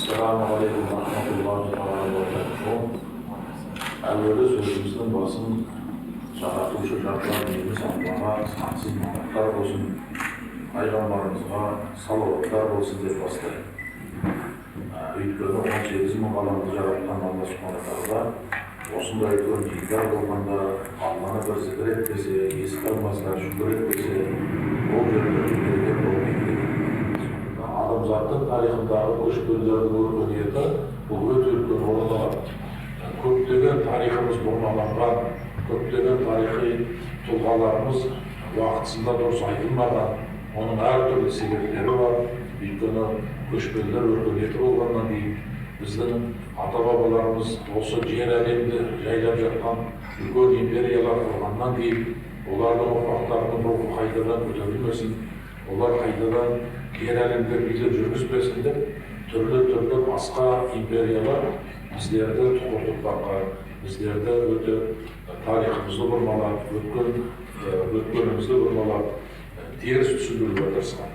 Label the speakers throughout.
Speaker 1: Assalamualaikum warahmatullahi wabarakatuh. Әуелі сөзіміздің басын жаратушы жаратқан Иеміз Аллаға сансыз мадақтар болсын, пайғамбарымызға салауаттар болсын деп бастаймын. Өйткені 18 мың ғаламды жаратқан Алла Субхана Тағала осындай үлкен дидар болғанда Алланы бір зікір етпесе, еске алмаса, шүкір етпесе, ол жерде берген болмайды. Адамзаттың тарихындағы көшпенділердің өркениеті бұл өте үлкен орын алады. Көптеген тарихымыз бұрмаланған, көптеген тарихи тұлғаларымыз уақытысында дұрыс айтылмаған, оның әртүрлі себептері бар. Өйткені көшпенділер өркениеті болғаннан кейін біздің ата-бабаларымыз осы жер әлемді жайлап жатқан үлкен империялар құрғаннан кейін олардың ұрпақтарының рухы қайтадан көтерілмесін, олар қайтадан жер әлемде билеп жүргізбесін деп түрлі басқа империялар біздерді тұқыртып баққан, біздерді өте тарихымызды бұрмалап, өткенімізді бұрмалап, теріс түсіндіруге тырысқан.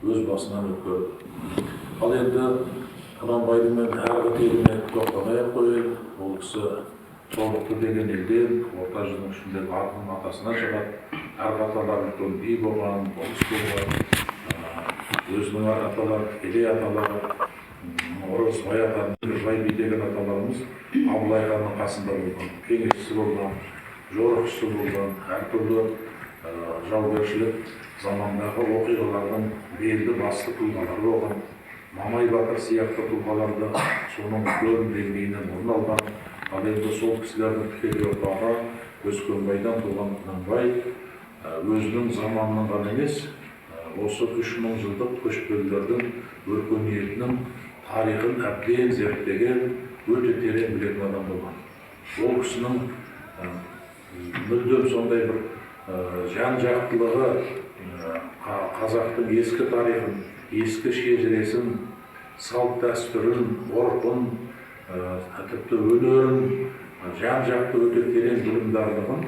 Speaker 1: Өз басынан өткен. Ал енді Құнанбайдың мен әргі тегіне тоқтамай-ақ қояйын. Ол кісі Тобықты деген елден, орта жүздің ішіндегі артының атасынан шығады. Әргі аталар үлкен би болған, болыс болған, өзінің аталары, Керей аталары, Орыс бай атаның, бай би деген аталарымыз Абылай ханның қасында болған, кеңесшісі болған, жорықшысы болған, әртүрлі жаугершілік замандағы оқиғалардың белді басты тұлғалары болған. Мамай Батыр сияқты тұлғаларды соның үлкен деңгейінен орын алған. Ал енді сол кісілердің тікелей ұрпағы Өскенбайдан туған Құнанбай өзінің заманының ғана емес, осы 3000 жылдық көшпенділердің өркениетінің тарихын әбден зерттеген, өте терең білетін адам болған. Ол кісінің мүлдем сондай бір жан-жақтылығы қазақтың ескі тарихын, ескі шежіресін, салт дәстүрін, ғұрпын, тіпті өнерін, жан-жақты өте терең білімдарлығын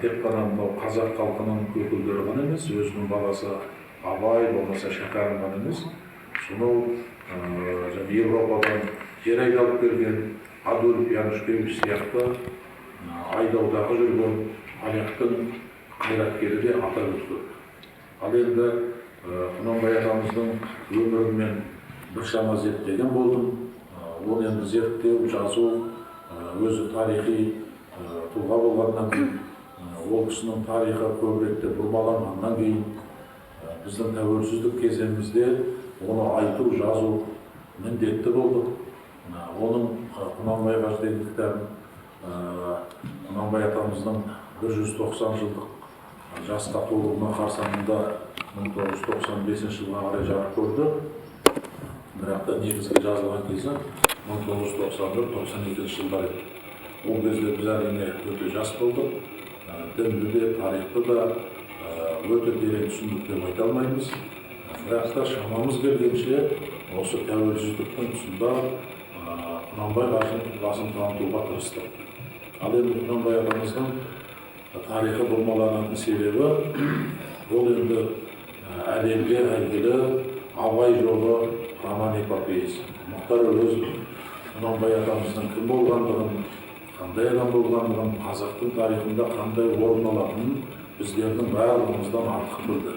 Speaker 1: тек қана мынау қазақ халқының өкілдері ғана емес, өзінің баласы Абай болмаса Шәкәрім ғана емес, сонау Европадан жер айдалып келген Адольф Янушкевич сияқты айдаудағы жүрген поляктың қайраткері де атап өткен. Ал енді Құнанбай атамыздың өмірін мен біршама зерттеген болдым. Оны енді зерттеу, жазу, өзі тарихи тұлға болғаннан кейін, ол кісінің тарихы көбіректе бұрмаланғаннан кейін, біздің тәуелсіздік кезеңімізде оны айту, жазу міндетті болды. Оның Құнанбайға деген кітабын Құнанбай атамыздың 190 жылдық жасқа толуына қарсаңында 1995 жылға қарай жарық көрді. Бірақ та негізгі жазылған кезі 1991-92 жылдар еді. Ол кезде біз әрине өте жас болдық. Дінді де, тарихты да өте терең түсіндік деп айта алмаймыз. Бірақ та шамамыз келгенше осы тәуелсіздіктің тұсында Құнанбай басын танытуға тырыстық. Ал енді Құнанбай атамыздың тарихы бұрмаланатын себебі ол енді әлемге әйгілі Абай жолы роман-эпопеясы. Мұхтар Әуезов Құнанбай атамыздың кім болғандығын, қандай адам болғандығын, қазақтың тарихында қандай орын алатынын біздердің барлығымыздан артық білді.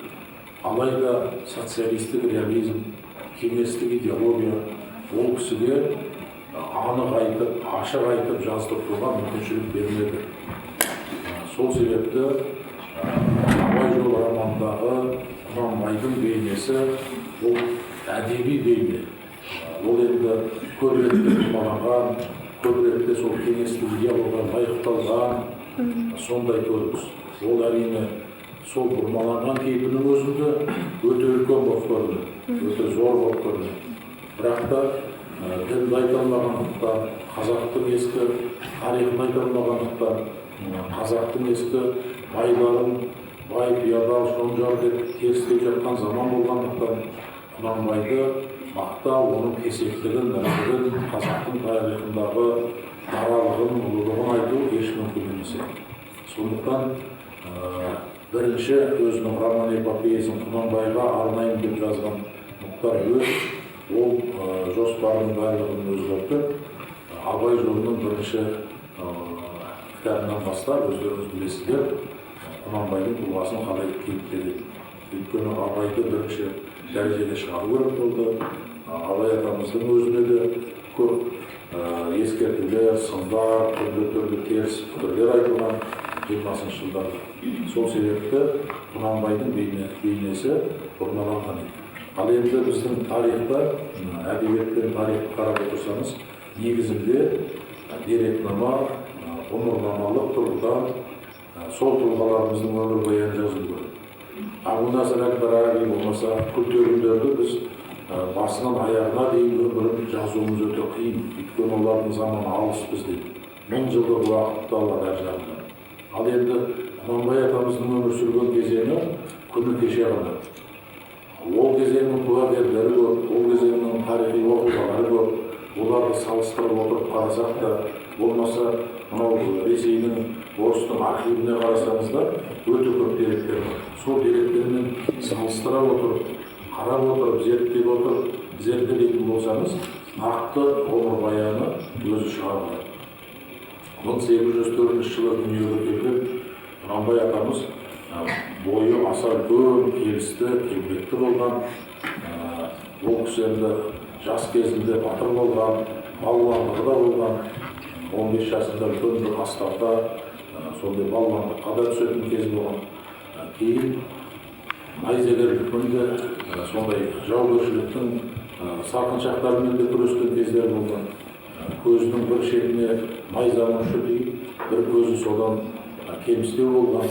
Speaker 1: Алайда социалистік реализм, кеңестік идеология ол кісіге анық айтып, ашық айтып жаздыруға мүмкіншілік бермеді. Сол себепті Абай жолы романындағы Құнанбайдың бейнесі бұл әдеби бейне. Ол енді көбіректе бұрмаланған, көбіректе сол кеңестік идеологияға лайықталған сондай көрініс. Ол әрине сол бұрмаланған кейпінің өзінде өте үлкен болып көрінді, өте зор болып көрінді. Бірақ та дінді айта алмағандықтан, қазақтың ескі тарихын айта алмағандықтан, қазақтың ескі байларын бай, пиадал, шонжар деп терістеп жатқан заман болғандықтан Құнанбайды мақтау, оның кесектігін, нәрсегін, қазақтың тарихындағы даралығын, ұлылығын айту еш мүмкін емес. Сондықтан бірінші өзінің роман-эпопеясын Құнанбайға арнайын деп жазған Мұхтар Әуезов ол жоспардың барлығын өзгертіп, Абай жолының бірінші кітабынан бастап, өздеріңіз білесіздер, Құнанбайдың тұлғасын қалай кейіпкерледі. Өйткені Абайды бірінші дәрежеге шығару керек болды. Абай атамыздың өзіне де көп ескертулер, сындар, түрлі теріс пікірлер айтылған 20-шы жылдарда. Сол себепті Құнанбайдың бейнесі бұрмаланған еді. Ал енді біздің тарихта, әдебиеттен тарихты қарап отырсаңыз, негізінде дерекнама, ғұмырнамалық тұрғыдан сол тұлғаларымыздың өмірбаяны жазылды. Абу Насыр әл-Фараби болмаса күлтегіндерді біз басынан аяғына дейін өмірін жазуымыз өте қиын. Өйткені олардың заманы алыс бізден. 1000 жылдық уақытты алады әр жағынан. Ал енді Құнанбай атамыздың өмір сүрген кезеңі күні кеше ғана. Ол кезеңнің куәгерлері көп, ол кезеңнің тарихи оқиғалары көп. Оларды салыстырып отырып қарасақ та, болмаса мынау Ресейдің, орыстың архивіне қарасаңыздар, өте көп деректер бар. Сол деректермен салыстыра отырып, қарап отырып, зерттелейтін болсаңыз, нақты ғұмырбаяны өзі шығарылады. 1804 жылы дүниеге келген Құнанбай атамыз бойы аса үлкен, келісті, келбетті болған. Ол кісі енді жас кезінде батыр болған, балуандығы да болған. 15 жасында үлкен бір астарда сондай балуандыққа да түсетін кез болған. Кейін найзагерлікпен де сондай жаугершіліктің сарқыншақтарымен де күрескен кездер болған. Көзінің бір шетіне найзаның ұшы тиіп, бір көзі содан кемістеу болған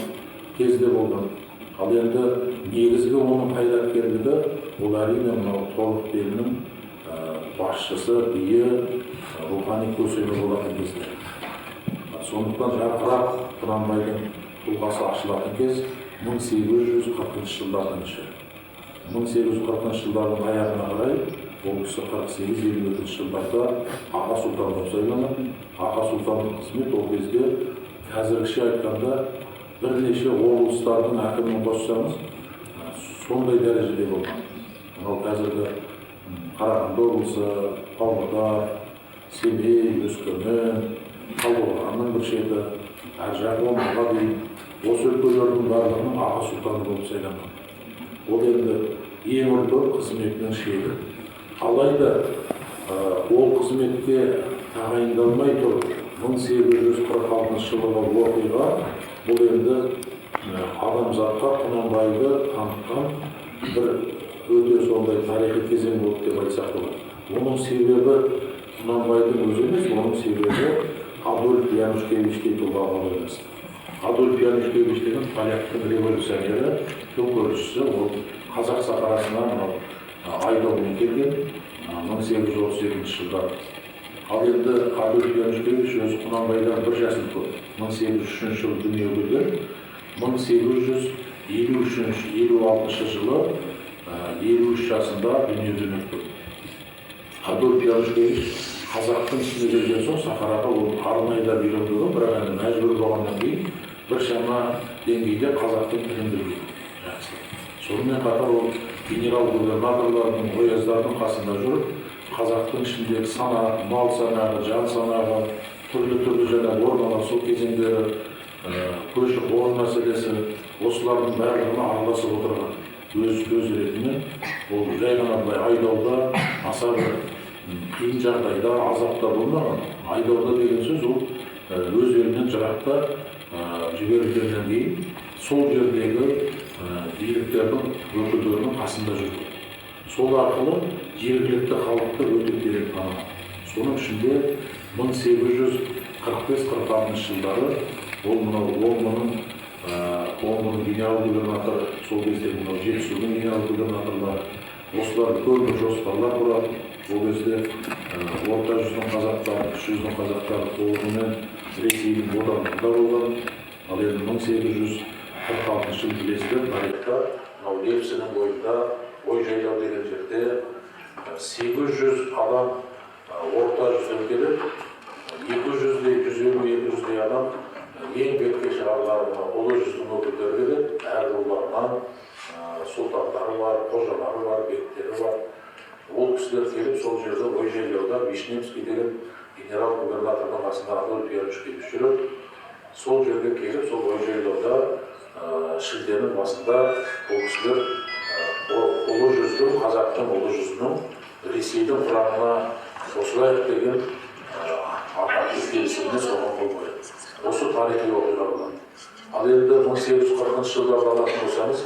Speaker 1: кезде болған. Ал енді негізгі оның қайраткерлігі ол әрине мынау Тобықты елінің басшысы, биі, рухани көсемі болатын кезде. Сондықтан жарқырап Құнанбайдың тұлғасы ашылатын кез 1840 жылдардың іші. 1840 жылдардың аяғына қарай ол кісі 48-52 жылдарда Аға Сұлтан болып сайланады. Аға Сұлтанның қызметі ол кезде қазіргіше айтқанда бірнеше облыстардың әкімін қоссаңыз, сондай дәрежеде болған. Ол қазіргі Қарағанды облысы, Павлодар, Семей, Өскемен, Талдықорғанның бір шеті, әр жағы Омбыға дейін осы өлкелердің барлығының Аға Сұлтаны болып сайланған. Ол енді ең үлкен қызметінің шегі. Алайда ол қызметке тағайындалмай тұрып, 1846 жылғы оқиға бұл енді адамзатқа Құнанбайды танытқан бір өте сондай тарихи кезең болды деп айтсақ болады. Оның себебі Құнанбайдың өзі емес, оның себебі Адольф Янушкевич дейтін тұлғаға байланысты. Адольф Янушкевич деген поляктың революционері, төңкерісшісі, ол Қазақ сахарасынан айдаумен келген 1837 жылдар. Ал енді Адольф Янушкевич өзі Құнанбайдан бір жасын көп. 1803 жылы дүниеге келген, 1853-56 жылы 53 жасында дүниеден өтті. Адольф Янушкевич қазақтың ішіне келген соң Сахараға ол арнайда үйренбеген, бірақ енді мәжбүр болғаннан кейін біршама деңгейде қазақтың тілін білген. Сонымен қатар ол генерал-губернаторлардың, ояздардың қасында жүріп, қазақтың ішіндегі санақ, мал санағы, жан санағы, түрлі жаңа орналасу кезеңдері, көші-қон мәселесі, осылардың барлығына араласып отырған. Өз ретімен ол жай ғана былай айдауда аса бір қиын жағдайда, азапта болмаған. Айдауда деген сөз ол өз елінен жырақта жіберілгеннен кейін сол жердегі биліктердің өкілдерінің қасында жүрді. Сол арқылы жергілікті халықты өте терең таныған. Соның ішінде 1845-46 жылдары ол Омбының генерал-губернаторы, сол кезде мынау Жетісудың генерал-губернаторлары, осылар көп жоспарлар құрады. Ол кезде орта жүздің қазақтары, кіші жүздің қазақтары толығымен Ресейдің одағында болған. Ал енді 1846 жыл білесіздер, тарихта мынау Лепсінің бойында, Ой-жайлау деген жерде 800 адам орта жүзден келіп, 150-200 адам ең бетке шығарыларына ұлы жүздің өкілдері келеді. Әр руларынан сұлтандары бар, қожалары бар, бектері бар. Ол кісілер келіп сол жерде ой жайлауда Вишневский деген генерал губернатордың қасында Адольф Янушкевич жүріп, сол жерге келіп, сол ой жайлауда шілденің басында ол кісілер ұлы жүздің, қазақтың ұлы жүзінің Ресейдің құрамына қосылайық деген атақты келісіміне соған қол қояды. Осы тарихи оқиға болады. Ал енді 1840 жылдарды алатын болсаңыз,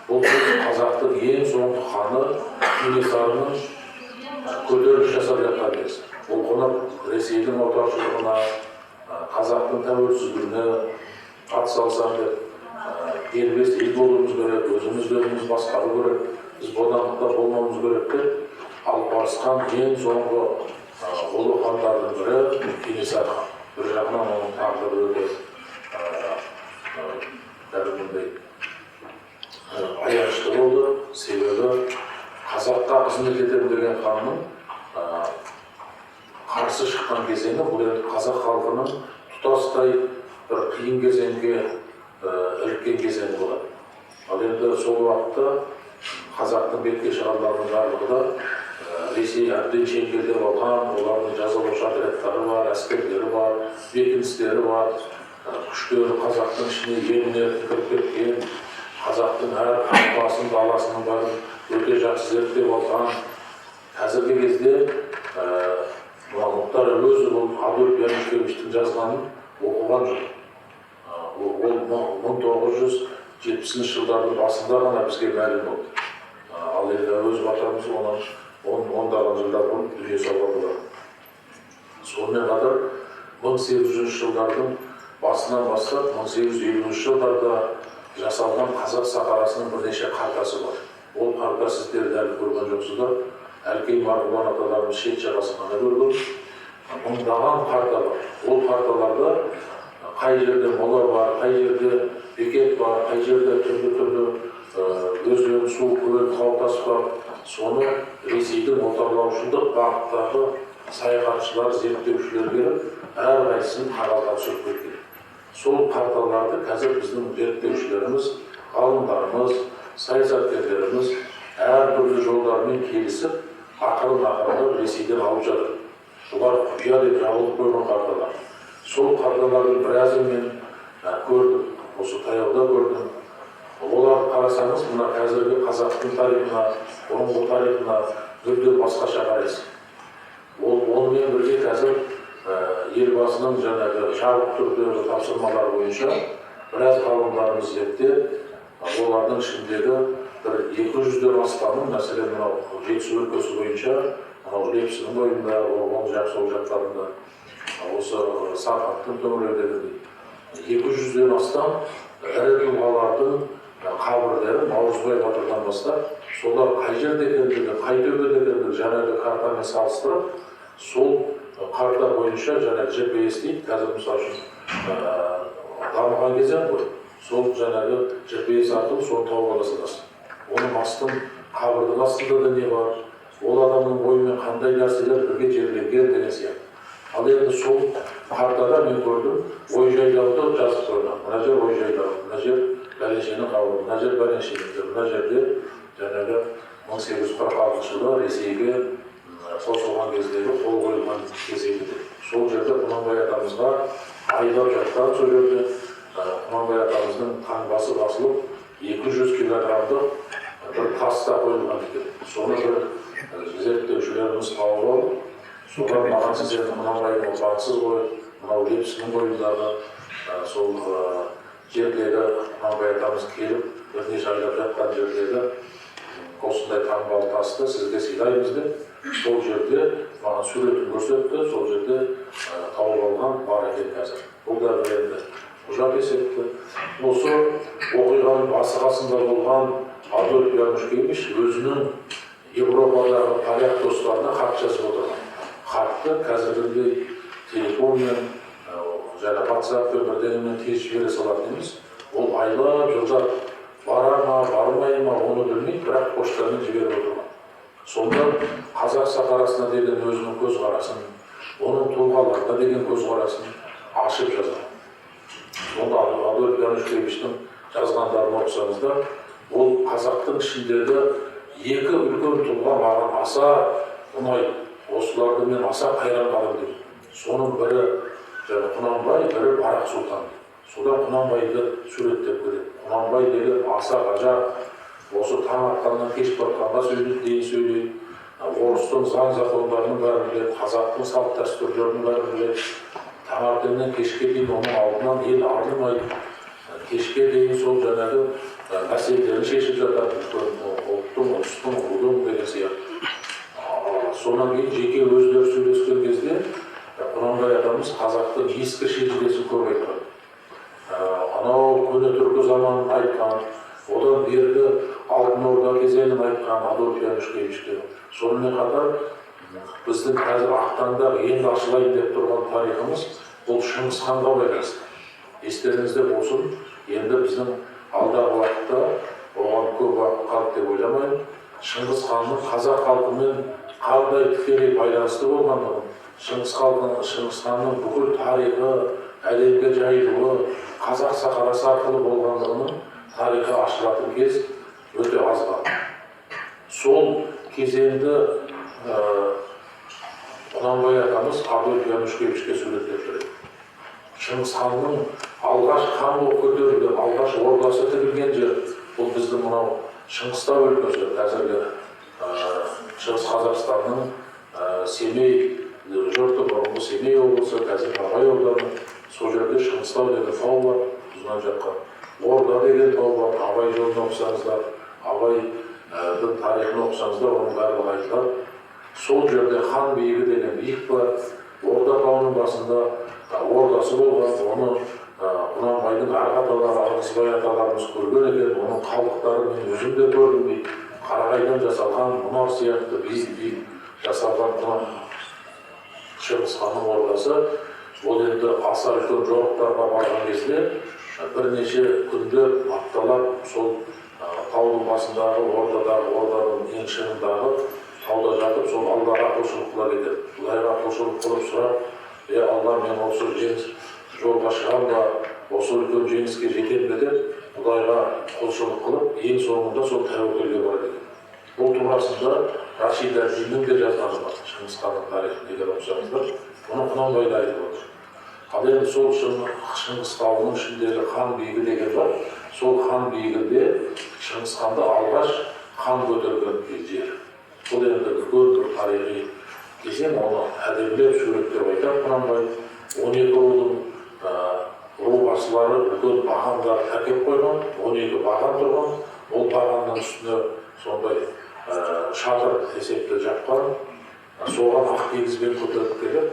Speaker 1: бұл қазақтың ең соңғы ханы Кенесарының көтеріліс жасап жатқан кез. Ол қонып Ресейдің отаршылығына, қазақтың тәуелсіздігіне атсалысам деп, дербес ел болуымыз керек, өзіміз басқару керек, біз бодандықта болмауымыз керек деп алып барысқан ең соңғы ұлы хандардың бірі Кенесары хан. Bir жағынан оның тағдыры өте кәдімгідей аянышты болды. Себебі қазаққа қызмет етемін деген ханның қарсы шыққан кезеңі бұл енді қазақ халқының тұтастай бір қиын кезеңге іліккен кезеңі болады. Ал енді сол уақытта қазақтың бетке шығарларының барлығы да Ресей әбден шеңгелдеп алған, олардың жазалаушы отрядтары бар, әскерлері бар, бекіністері бар, күштері қазақтың ішіне емін-еркін кіріп кеткен, қазақтың әр қақпасын, даласының бәрін өте жақсы зерттеп алған. Қазіргі кезде Мұхтар Әуезов ол Адольф Янушкевичтің жазғанын оқыған жоқ. Ол 1970 жылдардың басында ғана бізге мәлім болды. Ал енді Әуезов атамыз ондаған жылдар бұрын дүние салған болады. Сонымен қатар 1800 жылдардың басынан бастап 1850 жылдарда жасалған қазақ сахарасының бірнеше картасы бар. Ол карта сіздер дәл көрген жоқсыздар. Әлкей Марғұлан аталарымыз шет жағасын ғана көрген. Мыңдаған карта бар. Ол карталарда қай жерде мола бар, қай жерде бекет бар, қай жерде түрлі өзен, су, көл, тау-тас бар. Соны Ресейдің отарлаушылық бағыттағы саяхатшылар, зерттеушілер келіп, әрқайсысын қағазға түсіріп кеткен. Сол карталарды қазір біздің зерттеушілеріміз, ғалымдарымыз, саясаткерлеріміз әртүрлі жолдармен келісіп, ақырын-ақырындап Ресейден алып жатыр. Бұлар құпия деп жабылып қойған карталар. Сол карталардың біразын мен көрдім, осы таяуда көрдім. Олар қарасаңыз, мына қазіргі қазақтың тарихына, бұрынғы тарихына мүлдем басқаша қарайсыз. Онымен бірге қазір елбасының жаңағы жабық түрдегі тапсырмалары бойынша біраз ғалымдарымыз зерттеп, олардың ішіндегі бір 200-ден астамын, мәселен мынау Жетісу өлкесі бойынша, мынау Лепсінің бойында, оң жақ сол жақтарында, осы Сарқаттың төңірегінде 200-ден астам ірі тұлғалардың қабірлері Наурызбай батырдан бастап, солар қай жерде екендігі, қай төбеде екендігі жаңағы картамен салыстырып, сол карта бойынша жаңағы GPS дейді, қазір мысалы үшін дамыған кезең ғой. Сол жаңағы GPS арқылы соны тауып ала саласың. Оның астын, қабірдің астында да не бар, ол адамның бойымен қандай нәрселер бірге жерленген деген сияқты. Ал енді сол картада мен көрдім, ой жайлауды жазып қойған. Мына жер ой жайлауы, мына жер бәленшенің қабірі, мына жер бәленшенің, мына жерде жаңағы 1846 жылы Ресейге қосылған кездегі қол қойылған кезеңде. Сол жерде Құнанбай атамызға айдап жатқан сол жерде Құнанбай атамыздың таңбасы басылып 200 килограммдық бір таста қойылған екен. Соны бір зерттеушілеріміз тауып алып, солар маған сіздердің Құнанбайдың отбасыз ғой, мынау Лепсінің бойындағы сол жерлері Құнанбай атамыз келіп, бірнеше айлап жатқан жерлері осындай таңбалы тасты сізге сыйлаймыз деп, сол жерде маған суретін көрсетті, сол жерде тауып алған бар екен қазір. Бұл да енді құжат есепті. Осы оқиғаның басы қасында болған Адольф Янушкевич өзінің Европадағы поляк достарына хат жазып отырған. Хатты қазіргідей телефонмен, және WhatsApp-пен бірдеңемен тез жібере салатын емес. Ол айлап жылдар бара ма, бармай ма, оны білмейді, бірақ поштамен жіберіп отырған. Сонда қазақ сахарасына деген өзінің көзқарасын, оның тұлғаларына деген көзқарасын ашып жазған. Сонда Адольф Янушкевичтің жазғандарын оқысаңыздар, ол қазақтың ішіндегі екі үлкен тұлға маған аса ұнайды. Осыларды мен аса қайран қалам дейді. Соның бірі Құнанбай, бірі Барақ Сұлтан. Содан Құнанбайды суреттеп көреді. Құнанбай деген аса ғажап, осы таң атқаннан кеш батқанға сөйлейді. Орыстың заң закондарының бәрін біледі, қазақтың салт дәстүрлерінің бәрін біледі. Таңертеңнен кешке дейін оның алдынан ел арылмайды. Кешке дейін сол жаңағы мәселелерін шешіп жатады. Ұлттың, ұлыстың, рудың деген сияқты. Сонан кейін жеке өздері сөйлескен кезде Құнанбай атамыз қазақтың ескі шежіресін көп айтқан. Анау көне түркі заманын айтқан, одан бергі Алтын Орда кезеңін айтқан Адольф Янушкевичке. Сонымен қатар біздің қазір ақтаңда енді ашылайын деп тұрған тарихымыз бұл Шыңғыс ханға байланысты. Естеріңізде болсын, енді біздің алдағы уақытта оған көп уақыт қалды деп ойламаймын. Шыңғыс ханның қазақ халқымен қандай тікелей байланысты болғандығын, Шыңғыс ханның бүкіл тарихы, әлемге жайылуы, қазақ сахарасы арқылы болғандығының тарихы ашылатын кез өте аз қалды. Сол кезеңді Құнанбай атамыз Адольф Янушкевичке суреттеп береді. Шыңғыс ханның алғаш хан болып көтерілген, алғаш ордасы тігілген жер бұл біздің мынау Шыңғыстау өлкесі, қазіргі Шығыс Қазақстанның Семей жұрты, бұрынғы Семей облысы, қазір Абай ауданы, сол жерде Шыңғыстау деген тау бар, ұзыннан жатқан. Орда деген тау бар, Абай жолын оқысаңыздар, Абайдың тарихын оқысаңыздар, оның барлығы айтылады. Сол жерде хан биігі деген биік бар, Орда тауының басында ордасы болған, оны Құнанбайдың арғы аталары, Ырғызбай аталарымыз көрген екен, оның қалдықтары мен өзім де көрдім дейді. Қарағайдан жасалған, мұнар сияқты биік жасалған Шыңғыс ханның ордасы, ол енді аса үлкен жорықтарға барған кезде бірнеше күндер апталап сол таудың басындағы орданың ең шыңындағы тауда жатып, сол Аллаға құлшылық қыла кетеді. Құдайға құлшылық қылып сұрап, Алла, мен осы жеңіс жолға шығам ба, осы үлкен жеңіске жетем бе деп, Құдайға құлшылық қылып, ең соңында сол тәуекелге барады екен. Бұл турасында Рашид әл-Диннің де жазғаны бар, Шыңғыс ханның тарихын егер оқысаңыздар, оны Құнанбай да айтып отыр. Ал енді сол Шыңғыс тауының ішіндегі хан биігі деген бар, сол хан биігінде Шыңғыс ханды алғаш хан көтерген жер. Бұл енді үлкен бір тарихи кезең, оны әдемілеп суреттеп айтады Құнанбай. 12 рудың ру басшылары үлкен бағандар әкеп қойған, 12 баған тұрған, ол бағанның үстіне сондай шатыр есепті жапқан, соған ақ кигізбен көтеріп келіп,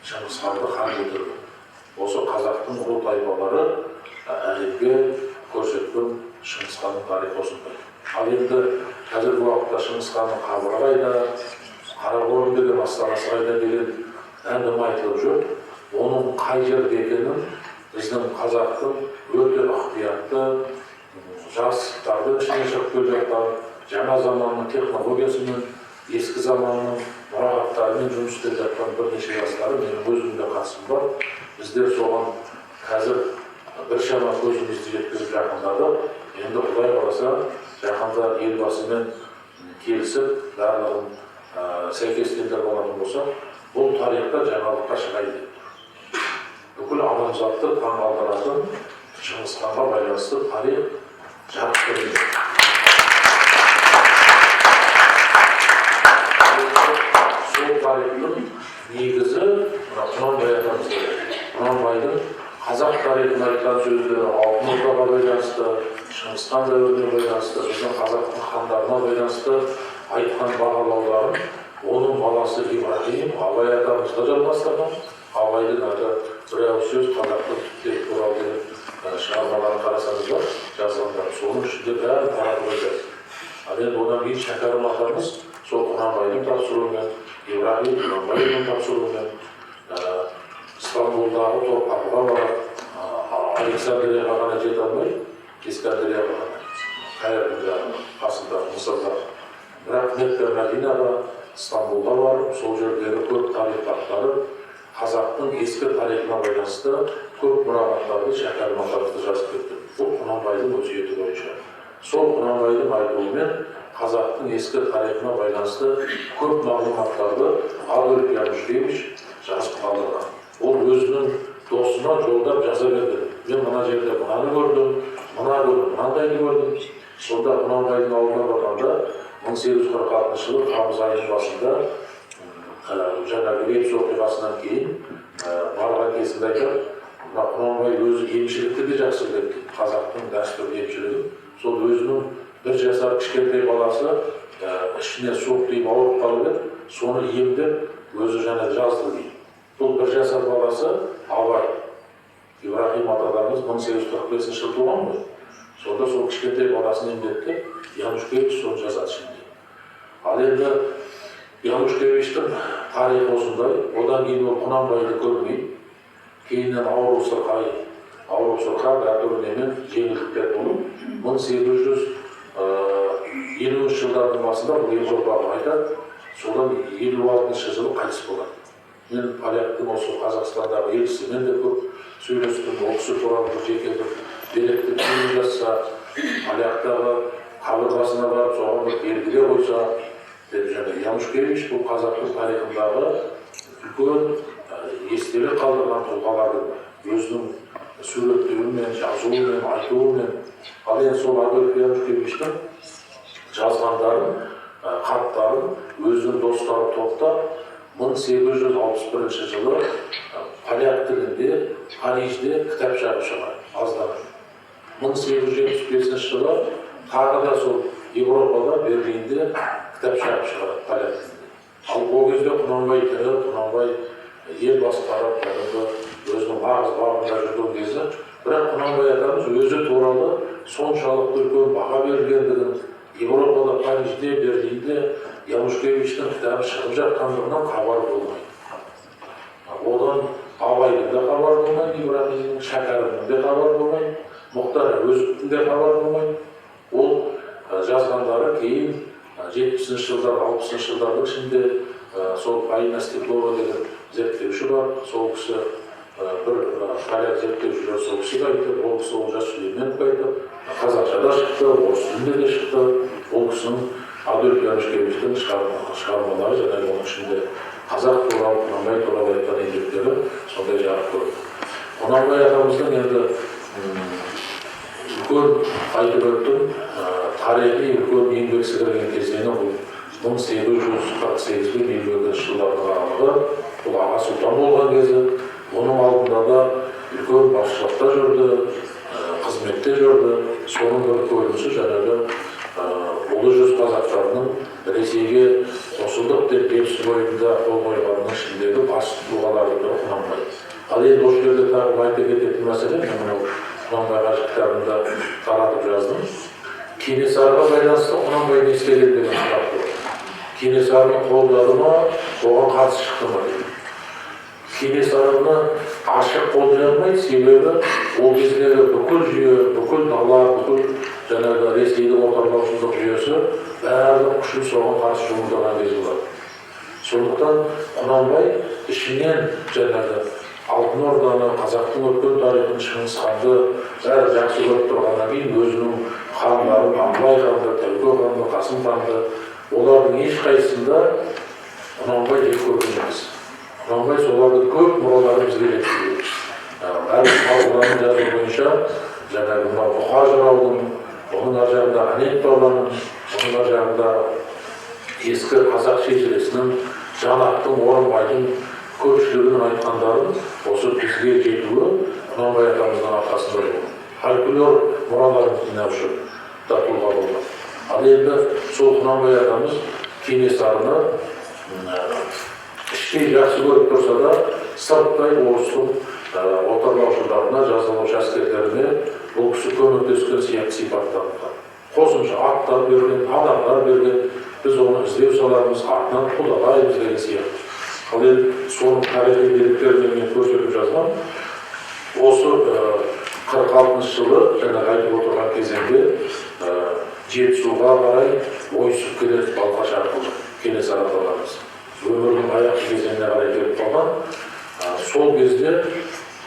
Speaker 1: Шыңғыс ханды хан көтерген. Осы қазақтың ру тайпалары әлемге көрсеткен Шыңғыс ханның тарихы осындай. Ал енді қазіргі уақытта Шыңғыс ханның қабірі қайда, Қарақорым деген астанасы қайда деген әңгіме айтылып жүр. Оның қай жерде екенін біздің қазақтың өте ықтиятты жастардың ішіне шығып келе жатқан жаңа заманның технологиясымен, ескі заманның мұрағаттарымен жұмыс істеп жатқан бірнеше жастары, менің өзімде қатысым бар. Біздер соған қазір біршама көзімізді жеткізіп жақындадық. Енді Құдай қаласа жақында елбасымен келісіп, барлығын сәйкестендіріп алатын болсақ, бұл тарихта жаңалыққа шығайын деп тұр. Бүкіл адамзатты таңғалдыратын Шыңғыс ханға байланысты тарих жарық көреді. Сол тарихтың негізі Құнанбай атамыз. Құнанбайдың қазақ тарихын айтқан сөздері Алтын Ордаға байланысты, Шыңғыс хан дәуіріне байланысты, біздің қазақтың хандарына байланысты айтқан бағалауларын оның баласы Ибрахим Абай атамызда жалғастырған. Абайдың аты бір ауыз сөз қазақтың түптері туралы деген шығармаларын қарасаңыздар, жазғандар. Соның ішінде бәрін таратып айтады. Ал енді одан кейін Шәкәрім атамыз сол Құнанбайдың тапсыруымен, Ибрахим Құнанбайдың тапсыруымен Стамбулдағы Торқатыға барады. Александрияға ғана жете алмай, Искандрияға ғана, Каирдің жағына, қасындағы Мысырда. Бірақ Мекке Мәдинаға, Стамбулға барып, сол жердегі көп тарих ақтарып, қазақтың ескі тарихына байланысты көп мұрағаттарды Шәкәрім атамызды жазып кетті. Бұл Құнанбайдың өсиеті бойынша. Сол Құнанбайдың айтуымен қазақтың ескі тарихына байланысты көп мағлұматтарды Адольф Янушкевич жазып қалдырған. Ол өзінің досына жолдап жаза берді. Мен мына жерде мынаны көрдім, мынандайды көрдім. Сонда Құнанбайдың ауылына барғанда 1846 жылы тамыз айының басында жаңағы Лепсі оқиғасынан кейін барған кезінде айтады, Құнанбай өзі емшілікті де жақсы біледі, қазақтың дәстүрлі емшілігін. Сол өзінің бір жасар кішкентай баласы ішіне суық тиіп ауырып қалып еді, соны емдеп өзі жаңа жазды дейді. Бұл бір жасар баласы Абай. Ибрахим аталарымыз 1845 жылы туған ғой. Сонда сол кішкентай баласын емдетті, Янушкевич соны жазады şimdi. Ал енді Янушкевичтің тарихы осындай, одан кейін ол Құнанбайды көрмей, кейіннен ауырып сырқап, әртүрлі жеңілдіктер болып, 1850 жылдардың басында бұл Европаға айтады, содан 56 жылы қайтыс болады. Мен поляктың осы Қазақстандағы елшісімен де көп сөйлестім, ол кісі туралы жеке бір деректі фильм жазса, поляктағы қабырғасына барып, соған бір белгіле қойса, деп және Янушкевич бұл қазақтың тарихындағы үлкен естелік қалдырған тұлғалардың өзінің суреттеуімен, жазуымен, айтуымен. Ал енді сол Адольф Янушкевичтің жазғандарын, хаттарын өзінің достары топтап 1861 жылы поляк тілінде Парижде кітап шығарады, аздаған. 1875 жылы тағы да сол Европада, Берлинде кітап шығарады поляк тілінде. Ал ол кезде Құнанбай тірі, Құнанбай ел басқарып, өзінің нағыз бағында жүрген кезі, бірақ Құнанбай атамыз өзі туралы соншалықты үлкен баға берілгендігін, Европада, Парижде, Берлинде Янушкевичтің кітабы шығып жатқандығынан хабар болмайды. Одан Абайдың да хабар болмайды, Ибрахимнің, Шәкәрімнің де хабар болмайды, Мұхтар Әуезовтің де хабар болмайды. Ол жазғандары кейін 70-ші жылдар, 60-ші жылдардың ішінде сол Айна Стеклова деген зерттеуші бар, сол кісі бір поляк зерттеушілер сол кісіге айтып, ол кісі Олжас Сүлейменовқа айтып, қазақшада шықты, орыс тілінде де шықты. Ол кісінің Адольф Янушкевичтің шығармалары, және оның ішінде қазақ туралы, Құнанбай туралы айтқан еңбектері сондай жарық көрді. Құнанбай атамыздың енді үлкен айтып өттім, тарихи үлкен еңбек сіңірген кезеңі бұл 1848-1950 жылдардың аралығы, бұл Аға Сұлтан болған кезі. Оның алдында да үлкен басшылықта жүрді, қызметте жүрді. Соның бір көрінісі жаңағы ұлы жүз қазақтарының Ресейге қосылдық деп Лепсі бойында қол қойғанның ішіндегі басты тұлғалардың бірі Құнанбай. Ал енді осы жерде тағы айта кететін мәселе, мен Құнанбайға кітабымда таратып жаздым. Кенесарыға байланысты Құнанбай не істеген деген сұрақ болды. Кенесарыны қолдады ма, оған қарсы шықты ма дейді. Кенесарыны ашық қолдай алмайды, себебі ол кездегі бүкіл жүйе, бүкіл дала, бүкіл жаңағы Ресейдің отарлаушылық жүйесі барлық күшін соған қарсы жұмылдырған кез болады. Сондықтан Құнанбай ішінен жаңағы Алтын Орданы, қазақтың өткен тарихын, Шыңғыс ханды бәрі жақсы көріп тұрғаннан кейін өзінің хандарын, Абылай ханды, Тәуке ханды, Қасым ханды, олардың ешқайсысында Құнанбай жек көрген емес. Құнанбай солардың көп мұраларын бізге жеткізді. Әрі халқылардың жазуы бойынша жаңағы Бұқар жыраудың, оның ар жағында Әнет Тауланың, оның ар жағында ескі қазақ шежіресінің, Жанаттың, Орынбайдың көпшілігінің айтқандарын осы бізге жетуі Құнанбай атамыздың арқасында болды. Фольклор мұраларын жинаушы да тұлға болды. Ал енді сол Құнанбай атамыз Кенесарыны іштей жақсы көріп тұрса да, сырттай орыстың отарлаушыларына, жазалаушы әскерлеріне бұл кісі көмектескен сияқты сипаттанған. Қосымша аттар берген, адамдар берген, біз оны іздеу саларымыз, артынан қудалаймыз деген сияқты. Ал енді соның тарихи деректерімен мен көрсетіп жазған. Осы 46 жылы жаңағы айтып отырған кезеңде Жетісуға қарай ойысып келеді Балқаш арқылы Кенесары аталарымыз. Өмірдің аяқ кезеңіне қарай келіп қалған. Сол кезде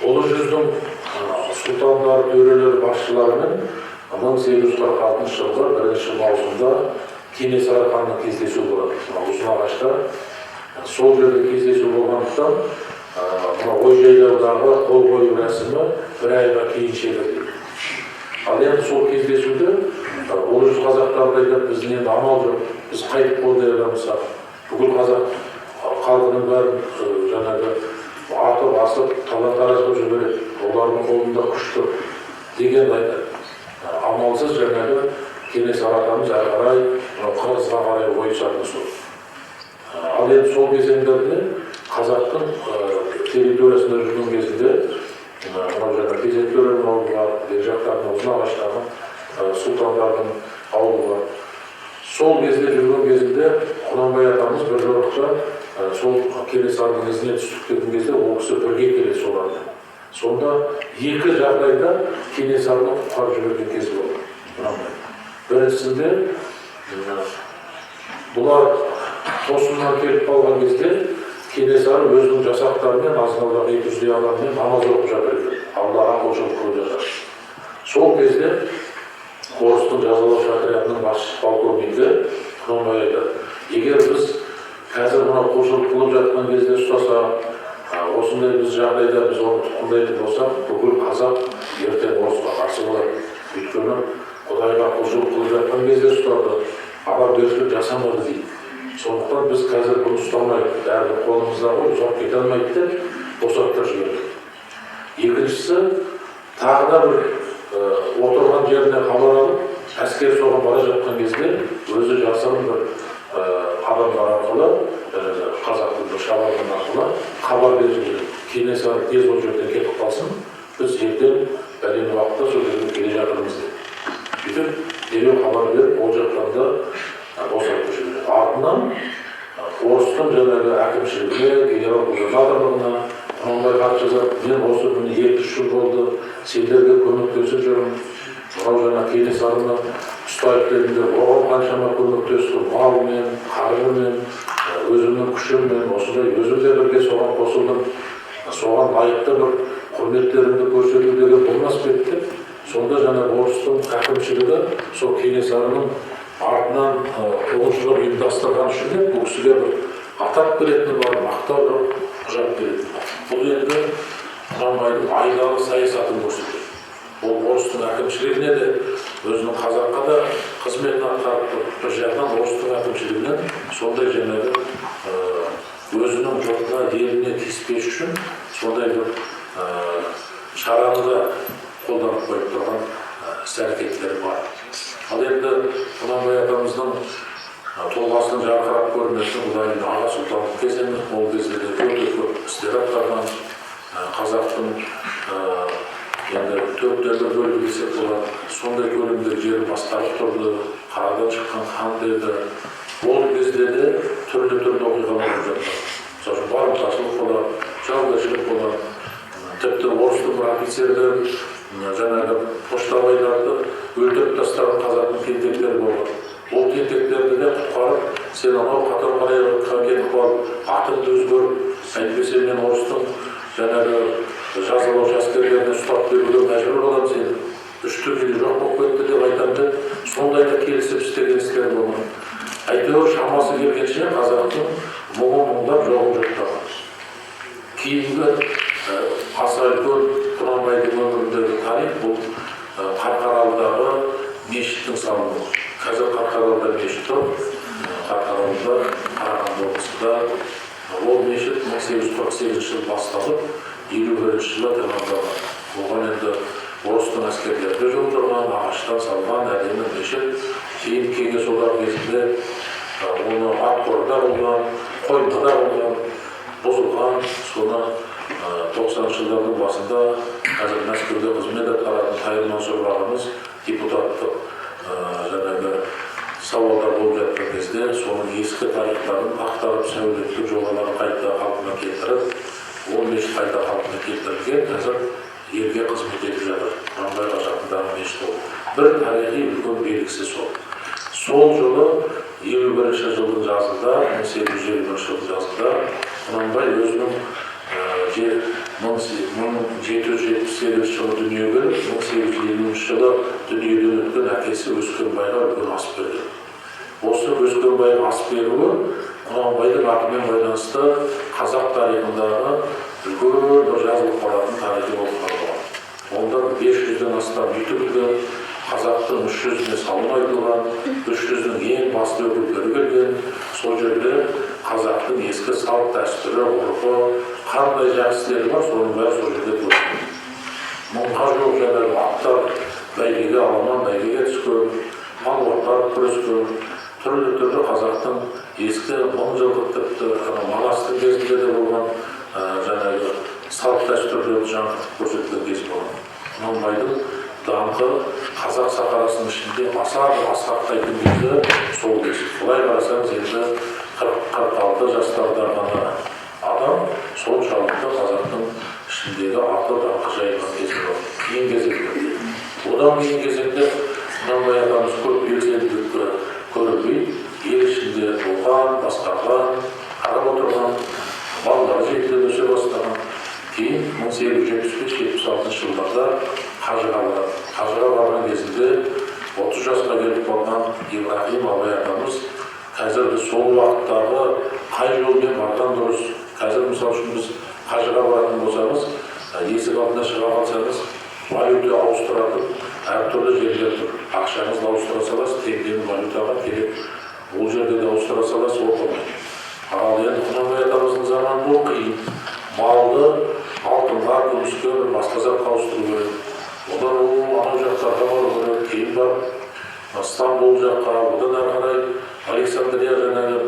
Speaker 1: ұлы жүздің сұлтандар, төрелер, басшыларымен 1846 жылғы 1 маусымда Кенесары ханның кездесуі болады. Ұзынағашта сол жерде кездесу болғандықтан ой жайлаудағы қол қою рәсімі 1 айға кейін шегерілді. Ал енді сол кездесуде ол жүз қазақтарды айтады, біздің енді амал жоқ, біз қайтып қолдай аламызсақ, бүкіл қазақ халқының бәрін жаңағы атып асып талан-тараж қылып жібереді, олардың қолында күш тұр деген айтады. Амалсыз жаңағы Кенесары атамыз әрі қарай Қырғызға қарай ойысатын сол. Ал енді сол кезеңдерде қазақтың территориясында жүрген кезінде мынау жаңа Кезек төренің ауылы бар, бер жақтардың Ұзынағаштағы сұлтандардың ауылы бар. Сол кезде жүрген кезінде Құнанбай атамыз бір жорықта сол Кенесарының ізіне түстік деген кезде ол кісі бірге келеді солармен. Сонда екі жағдайда Кенесарының құтқарып жіберген кезі болды. Біріншісінде бұлар тосыннан келіп қалған кезде Кенесары өзінің жасақтарымен азын-аулақ 200 адаммен намаз оқып жатыр екен. Аллаға құлшылық қылып жатыр. Сол кезде орыстың жазалаушы отрядының басшысы полковнигі Құнанбай айтады: егер біз қазір мынау құлшылық қылып жатқан кезде ұстасақ, осындай біз жағдайда біз оны тұтқындайтын болсақ, бүкіл қазақ ертең орысқа қарсы болады. Өйткені Құдайға құлшылық қылып жатқан кезде ұстады, адамгершілік жасамады дейді. Сондықтан біз қазір бұны ұстамайық, бәрі қолымызда ғой, ұзап кете алмайды деп босаттырып жіберді. Екіншісі, тағы да бір отырған жеріне хабар алып, әскер соған бара жатқан кезде өзі жасырын бір адамдар арқылы, қазақтың бір шабарман арқылы хабар беріп жіберді. Кенесары тез ол жерден кетіп қалсын, біз ертең бәлен уақытта сол жерге келе жатырмыз деп. Сөйтіп, дереу хабар беріп, ол жақтан да босатып жіберді. Артынан орыстың жаңағы әкімшілігіне, генерал-губернаторлығына Құнанбай хат жазып, мен осы күні 2-3 жыл болды, сендерге көмектесіп жүрмін. Мынау жаңа Кенесарыны ұстайық дедіңдер, оған қаншама көмектестім, малмен, қаржымен, өзімнің күшіммен, осындай өзім де бірге соған қосылдым. Соған лайықты бір құрметтерімді көрсету деген болмас па еді деп, сонда жаңа орыстың әкімшілігі сол Кенесарының артынан қуғыншылық ұйымдастырған үшін де бұл кісіге бір атап беретіні бар, мақтау бір құжат береді. Бұл енді Құнанбайдың айдалы саясатын көрсетеді. Ол орыстың әкімшілігіне де, өзінің қазаққа да қызметін атқарып, бір жағынан орыстың әкімшілігінен сондай жаңағы өзінің жұртына, еліне тиіспес үшін сондай бір шараны да қолданып қойып тұрған іс-әрекеттері бар. Ал енді Құнанбай атамыздың тұлғасының жарқырап көрінетін бұдан енді аға сұлтандық кезеңі, ол кезде де өте көп істер атқарған, қазақтың енді 4-1 бөлігі десек болады, сондай көлемде жерін басқарып тұрды, қарадан шыққан хан деді. Ол кезде де түрлі оқиғалар болып жатты. Мысалы үшін барымташылық болады, жаугершілік болады, тіпті орыстың бір офицерлері жаңағы поштабайларды өлтіріп тастаған қазақтың тентектері болды. Ол тентектерді де құтқарып, сен анау қатар қарайға кетіп қалып, атыңды өзгеріп, әйтпесе мен орыстың жаңағы жазалаушы әскерлеріне ұстап беруге мәжбүр боламын сені. 3-4 жоқ болып кетті деп айтамын деп, сондай да келісіп істеген істер болған. Әйтеуір шамасы келгенше қазақтың мұңын-мұңдап жоғын жоқтаған. Кейінгі аса үлкен Құнанбайдың өміріндегі тарих бұл Қарқаралыдағы мешіттің салынуы. Қазір Қарқаралыда мешіт тұр. Қарқаралыда, Қарағанды облысында ол мешіт 1848 жылы басталып, 51 жылы тәмамдалған. Оған енді орыстың әскерлері жұмылдырған, ағаштан салған әдемі мешіт. Кейін кеңес одағы кезінде оны атқорда болған, қоймада болған, бұзылған. Соны 90 жылдардың басында қазір Мәскеуде қызмет атқаратын Қайыр Мансұров ағамыз депутаттық жаңағы сауалдар болып жатқан кезде соның ескі тарихтарын ақтарып, сәулеттік жобаларын қайта қалпына келтіріп, ол мешіт қайта қалпына келтірілген, қазір елге қызмет етіп жатыр. Құнанбайға жақындағы мешіт ол. Бір тарихи үлкен белгісі сол. Сол жылы 51 жылдың жазында, 1851 жылдың жазында Құнанбай өзінің 1778 жылы дүниеге, 1820 жылы дүниеден өткен әкесі Өскенбайға үлкен ас берді. Осы Өскенбайға ас беруі Құнанбайдың атымен байланысты қазақ тарихындағы үлкен бір жазылып қалатын тарихи болып қалған. Онда 500-ден астам үй қазақтың 300-іне салым айтылған, 300-дің ең басты өкілдері келген, сол жерде қазақтың ескі салт дәстүрі, ғұрпы, қандай жақсы істері бар, соның бәрі сол жерде көрінген. Мыңға жуық жаңағы аттар бәйгеге, аламан бәйгеге түскен, палуандар күрескен, түрлі қазақтың ескі мың жылдық тіпті манастың кезінде де болған жаңағы салт дәстүрлерді жаңғыртып көрсеткен кез болған. Құнанбайдың даңқы қазақ сахарасының ішінде аса бір асқақтайтын кезі сол кез. Бұлай қарасаңыз енді 40-46 жастарда ғана адам соншалықты қазақтың ішіндегі аты даңқы жайылған кезі бар. Кейін кезеңде. Одан кейін кезеңде Құнанбай атамыз көп белсенділікті көрінбей, ел ішінде болған, басқарған, қарап отырған, балалары жетіліп өсе бастаған. Кейін 1875-76 жылдарда Қажыға барады. Қажыға барған кезінде 30 жасқа келіп қалған Ибрахим Абай атамыз қазір сол уақыттағы қай жолмен барған дұрыс. Қазір мысалы үшін біз Қажыға баратын болсаңыз, есік алдына шыға қалсаңыз, валюта ауыстыратын әртүрлі жерлер тұр. Ақшаңызды ауыстыра саласыз, теңгені валютаға керек. Ол жерде де ауыстыра саласыз, оқылмайды. Ал енді Құнанбай атамыздың заманында ол қиын. Малды алтынға, күміске, басқа затқа ауыстыру керек. Одан ол анау жақтарға бару керек, кейін барып Стамбул жаққа, одан ары қарай Александрия жаңағы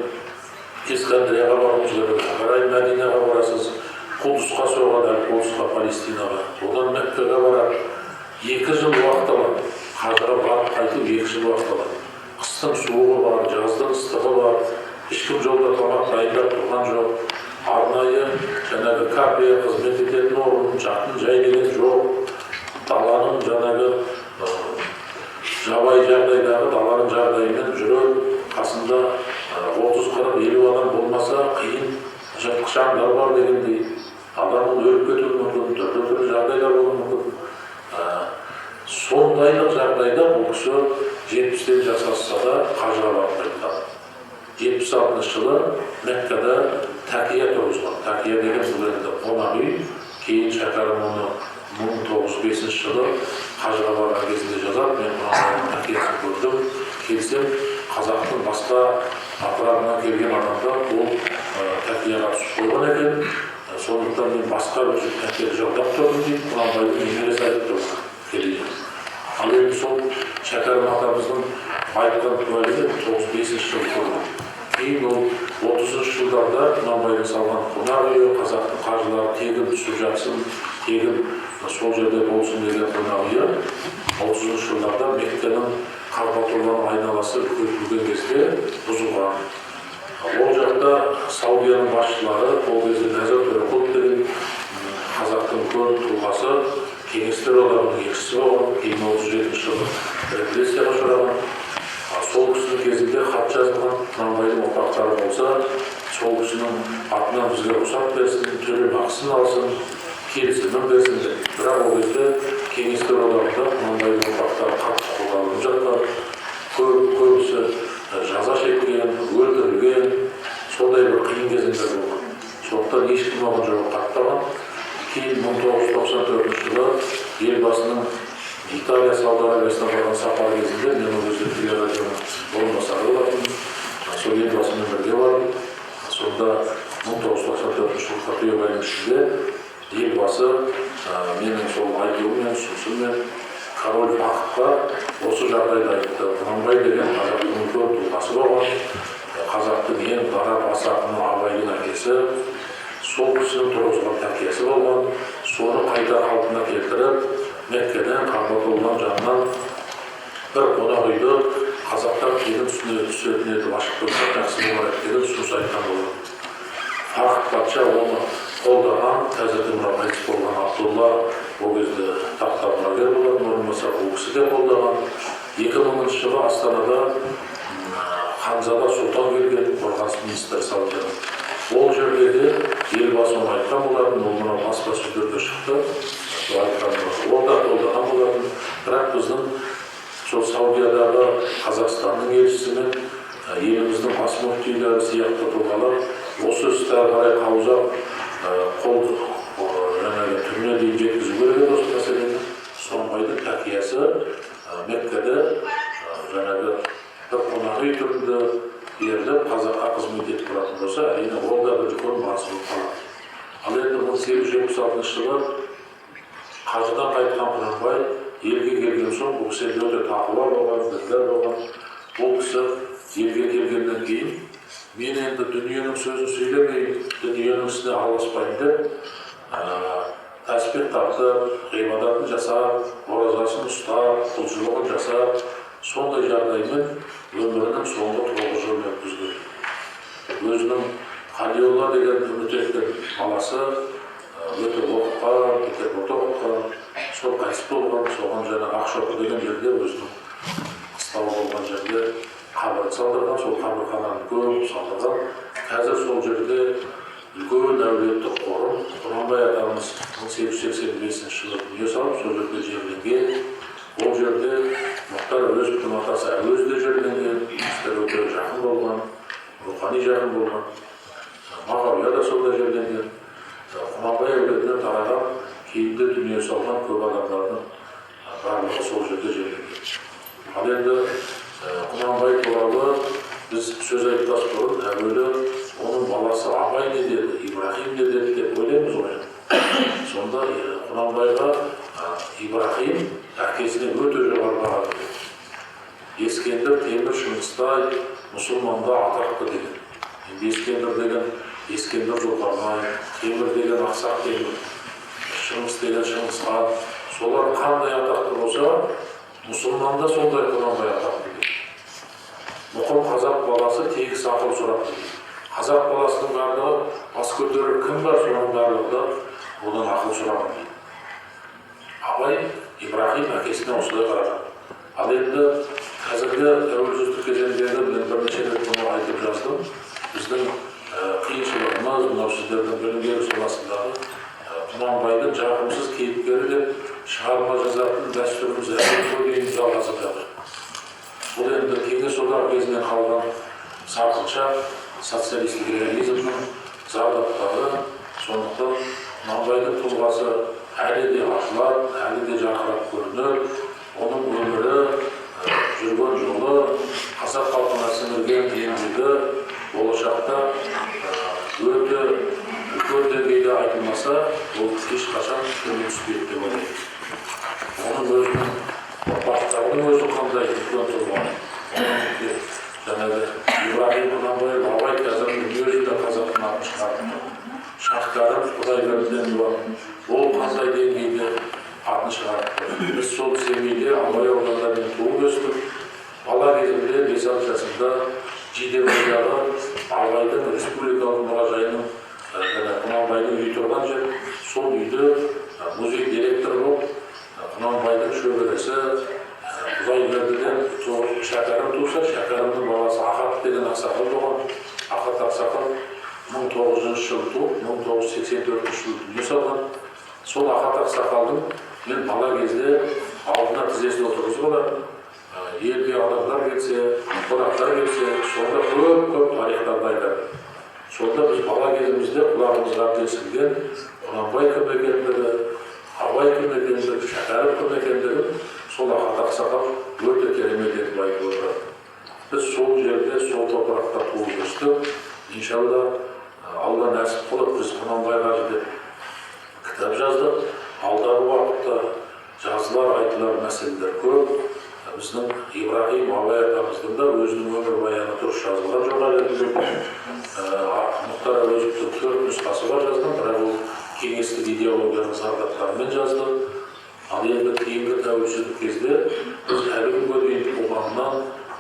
Speaker 1: Искандрияға баруымыз керек, ары қарай Мәдинаға барасыз, Құдысқа соғады, Құдысқа, Палестинаға, одан Меккеге барады. 2 жыл уақыт алады. Қажыға барып қайтып 2 жыл уақыт алады. Қыстың суығы бар, жаздың ыстығы бар, ешкім жолда тамақ дайындап тұрған жоқ. Арнайы жаңағы кафе қызмет ететін орын, жатын жай деген жоқ. Даланың жаңағы жабай жағдайдағы даланың жағдайымен жүріп, қасында 30-40-50 адам болмаса қиын, жыртқышаңдар бар дегендей. Адамның өліп кетуі мүмкін, түрлі жағдайлар болуы мүмкін. Сондайлық жағдайда бұл кісі 70-тен жасасса да Қажыға барып қайтқан. 76 жылы Меккада Тәкия тұрғызған. Тәкия деген бұл енді қонақ үй. Кейін шәкәрім оны 1905 жылы Қажыға барған кезінде жазады. Мен Құнанбайдың Тәкиясын көрдім. Келсем, қазақтың басқа атырабынан келген адамдар ол Тәкияға түсіп қойған екен. Сондықтан мен басқа бір Тәкияды жалдап тұрдым дейді. Құнанбайдың немересі айтып тұрды. Ал енді сол шәкәрім атамыздың айтқан куәлігі 95 жылы көрді. Кейін ол 30 жылдарда Құнанбайдың салған қонақ үйі, қазақтың қажылары тегін түсіп жатсын, тегін сол жерде болсын деген қонақ үйі 30 жылдарда Меккенің Кағбатулланың айналасы көтілген кезде бұзылған. Ол жақта Саудияның басшылары ол кезде Нәзір Төреқұлов деген қазақтың үлкен тұлғасы кеңестер одағының елшісі болған, кейін 37 жылы репрессияға ұшыраған. Сол кісінің кезінде хат жазылған, Құнанбайдың ұрпақтары болса, сол кісінің атынан бізге рұқсат берсін, төлемақысын алсын, келісімін берсін деп. Бірақ ол кезде кеңестер одағында Құнанбайдың ұрпақтары қатты қолданылып жатқан, көбісі жаза шеккен, өлтірілген, сондай бір қиын кезеңдер болған. Сондықтан ешкім оған жауап қатпаған. Кейін 1994 жылы елбасының Италия Сауд Арабиясына барған сапар кезінде мен ол кезде телерадионың орынбасары болатынмын. Сол елбасымен бірге бардым. Сонда 1994 жылы қыркүйек айының ішінде елбасы менің сол айтуыммен, ұсынысыммен король Фахтқа осы жағдайды айтты. Құнанбай деген қазақтың үлкен тұлғасы болған, қазақтың ең дара бас ақыны Абайдың әкесі, сол кісінің тұрғызған Тәкиясы болған, соны қайта қалпына келтіріп, Меккеден Кағбатулланың жанынан бір қонақ үйді қазақтар тегін түсетін етіп ашып қойсақ жақсы болар еді деген ұсыныс айтқан болған. Фахт патша оны қолдаған, қазірде мына қайтыс болған Абдулла ол кезде тақта мұрагер болатын, орынбасар ол кісі де қолдаған. 2000 жылы Астанада Ханзада Сұлтан келген, қорғаныс министрі салды. Ол жерде де елбасы оны айтқан болатын, ол мына баспасөздерде шықты. Ол да қолдаған болатын. Бірақ біздің сол Саудиядағы Қазақстанның елшісімен еліміздің бас мүфтилері сияқты тұлғалар осы істі әрі қарай қаузап қол түбіне дейін жеткізу керек еді осы мәселені. Соңбайдың тәкиясы Меккеде жаңағы бір қонақ үй түрінде беріліп қазаққа қызмет етіп тұратын болса, әрине ол да бір үлкен маңызды болып қалады. Ал енді 1876 жылы қажыдан қайтқан Құнанбай елге келген соң бұл кісі өте тақуа болған, діндар болған. Бұл кісі елге келгеннен кейін мен енді дүниенің сөзін сөйлемеймін, дүниенің ісіне араласпаймын деп, тәсбих тартып, ғибадатын жасап, оразасын ұстап, құлшылығын жасап, сондай жағдаймен өмірінің соңғы 9 жылын өткізген. Өзінің Қалиолла деген үміт еткен баласы өте оқыған, Петербургта оқыған, сол қайтыс болған, соған жаңа Ақшоқы деген жерде өзінің қыстауы болған жерде қабір салдырған, сол қабірхананы көп салдырған. Қазір сол жерде үлкен әулеттік қорым Құнанбай атамыз 1885 жылы дүние салып, сол жерде жерленген. Ол жерде Мұхтар Әуезовтың атасы Әуезов те жерленген, өте жақын болған, рухани жақын болған. Мағауия да сонда жерленген. Құнанбай әулетінен тараған, кейінде дүние салған көп адамдардың барлығы сол жерде жерленген. Ал енді Құнанбай туралы біз сөз айтпас бұрын әуелі оның баласы Абай не деді, Ибрахим не деді деп ойлаймыз ғой. Сонда Құнанбайға Ибрахим әкесіне өте жоғары баға береді. Ескендір темір Шыңғыстай мұсылманда атақты деген. Енді Ескендір деген Ескендір Зұлқарнай, темір деген Ақсақ Темір, Шыңғыс деген Шыңғыс хан. Солар қандай атақты болса, мұсылманда сондай Құнанбай атақты дейді. Мұқым қазақ баласы тегіс ақыл сұрап дейді. Қазақ баласының барлығы бас көтерер кім бар, соның барлығы одан ақыл сұраған дейді. Абай Ибрахим әкесіне осылай қараған. Ал енді қазіргі тәуелсіздік кезеңдегі мен бірнеше рет бұны айтып жаздым. Біздің қиыншылығымыз, мынау сіздердің білім беру саласындағы Құнанбайдың жағымсыз кейіпкері деп шығарма жазатын дәстүріміз әлі дейін жалғасып жатыр. Бұл енді кеңес одағы кезінен қалған сарқыншақ социалистік реализмнің зардаптары. Сондықтан Құнанбайдың тұлғасы әлі де ашылады, әлі де жарқырап көрінеді. Оның өмірі, жүрген жолы, қазақ халқына сіңірген еңбегі болашақта өте үлкен деңгейде айтылмаса, ол ешқашан төмен түспейді деп ойлаймыз. Оның өзінің ұрпақтарының өзі қандай үлкен тұлға. Жаңағы Ибрахим Құнанбай, Абай қазірдің өзінде қазақтың атын шығарды. Шахтарым Құдайбердіден болатын, ол қандай деңгейде атын шығарды. Біз сол Семейде Абай аудандарымен туып өстік. Бала кезімде 5-6 жасында Жидебайдағы Абайдың республикалық мұражайының Құнанбайдың үй тұрған жер, сол үйді музей директоры болып Құнанбайдың шөбересі Құдайбердіден шәкәрім туса, шәкәрімнің баласы Ахат деген ақсақал болған. Ахат ақсақал 1900 жылы туып, 1984 жылы дүние салған. Сол Ахат ақсақалдың мен бала кезде алдына тізесіне отырғызып алатын. Елге адамдар келсе, қонақтар келсе, сонда көп тарихтарды айтады. Сонда біз бала кезімізде құлағымызға ілінген Құнанбай кім екендігі, Абай кім екендігі, Шәкәрім кім екендігі сол Ахат ақсақал өте керемет етіп айтып отырады. Біз сол жерде, сол топырақта туып өстік. Иншалла, Алла нәсіп қылып, біз Құнанбайға деп кітап жаздық. Алдағы уақытта жазылар, айтылар мәселелер көп. Біздің Ибрахим Абай атамыздың да өзінің өмір баяны дұрыс жазылған жоқ әлі. Мұхтар Әуезовтың 4 нұсқасы бар жазған, бірақ ол кеңестік идеологияның зардаптарымен жазды. Ал енді кейінгі тәуелсіздік кезде біз әлі күнге дейін туғаннан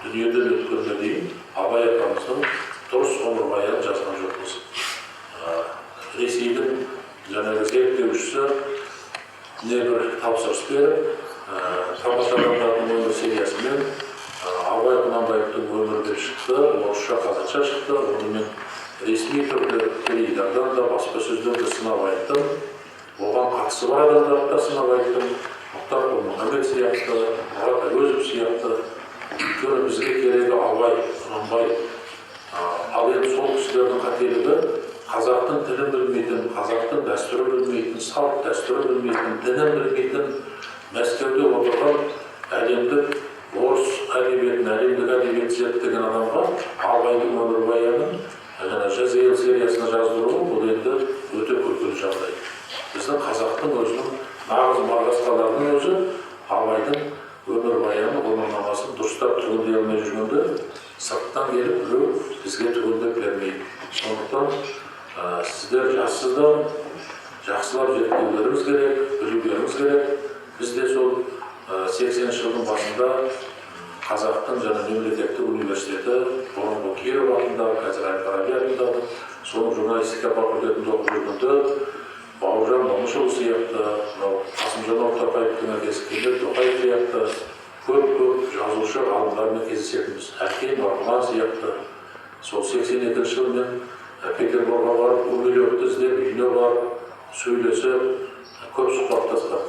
Speaker 1: дүниеден өткенге дейін Абай атамыздың дұрыс өмір баянын жазған жоқпыз. Ресейдің жаңағы зерттеушісі бір тапсырыс беріп, тамаша адамдардың өмір сериясымен Абай Құнанбаевтың өмірі деп шықты, орысша, қазақша шықты. Оны мен ресми түрде теледидардан да баспасөзден де сынап айттым. Оған қатысы бар адамдарды да сынап айттым. Мұхтар Құл-Мұхаммед сияқты, Мұрат Әуезов сияқты. Өйткені бізге керегі абай, құнанбай. Ал енді сол кісілердің қателігі қазақтың тілін білмейтін, қазақтың дәстүрін білмейтін, салт дәстүрін білмейтін, дінін білмейтін, Мәскеуде отырған әлемдік орыс әдебиетін, әлемдік әдебиет зерттеген адамға Абайдың өмірбаянын Жазел сериясына жаздыруы бұл енді өте күлкілі жағдай. Біздің қазақтың өзінің нағыз марғасқаларының өзі Абайдың өмірбаянын, ғұмырнамасын дұрыстап түгендей алмай жүргенде сырттан келіп біреу бізге түгендеп бермейді. Сондықтан сіздер жассыздар, жақсылап зерттеулеріңіз керек, білулеріңіз керек. Біз де сол 80 жылдың басында Қазақтың және мемлекеттік университеті, бұрынғы Киров атындағы, қазір Әл-Фараби атындағы, соның журналистика факультетінде оқып жүргенде Бауыржан Момышұлы сияқты, Қасым-Жомарт Тоқаевтың әкесі Кемел Тоқаев сияқты көп жазушы ғалымдармен кездесетінбіз. Әкем Марқұман сияқты. Сол 82 жылы мен Петербургға барып, Гумилевті іздеп, үйіне барып, сөйлесіп, көп сұхбаттастық.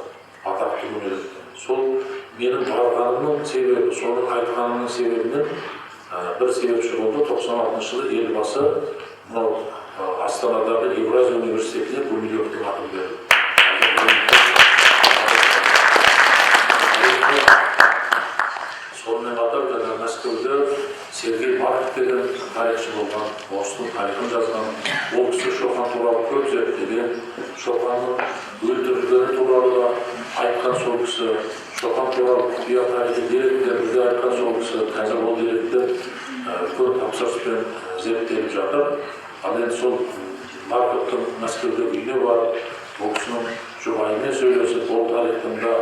Speaker 1: Атақты Гумилевті. Сол менің барғанымның себебі, соның айтқанымның себебінен бір себепші болды. 96 жылы елбасы Астанадағы Евразия университетіне Гумилевтің атын берді. Сонымен қатар жаңа Мәскеуде Сергей Марков деген тарихшы болған, орыстың тарихын жазған, ол кісі Шоқан туралы көп зерттеген, Шоқанның өлтірілгені туралы айтқан сол кісі, Шоқан туралы құпия тарихи деректерді айтқан сол кісі, қазір ол деректер көп тапсырыспен зерттеліп жатыр. Ал енді сол Марковтың Мәскеудегі үйіне барып, ол кісінің жұбайымен сөйлесіп, ол тарихтың да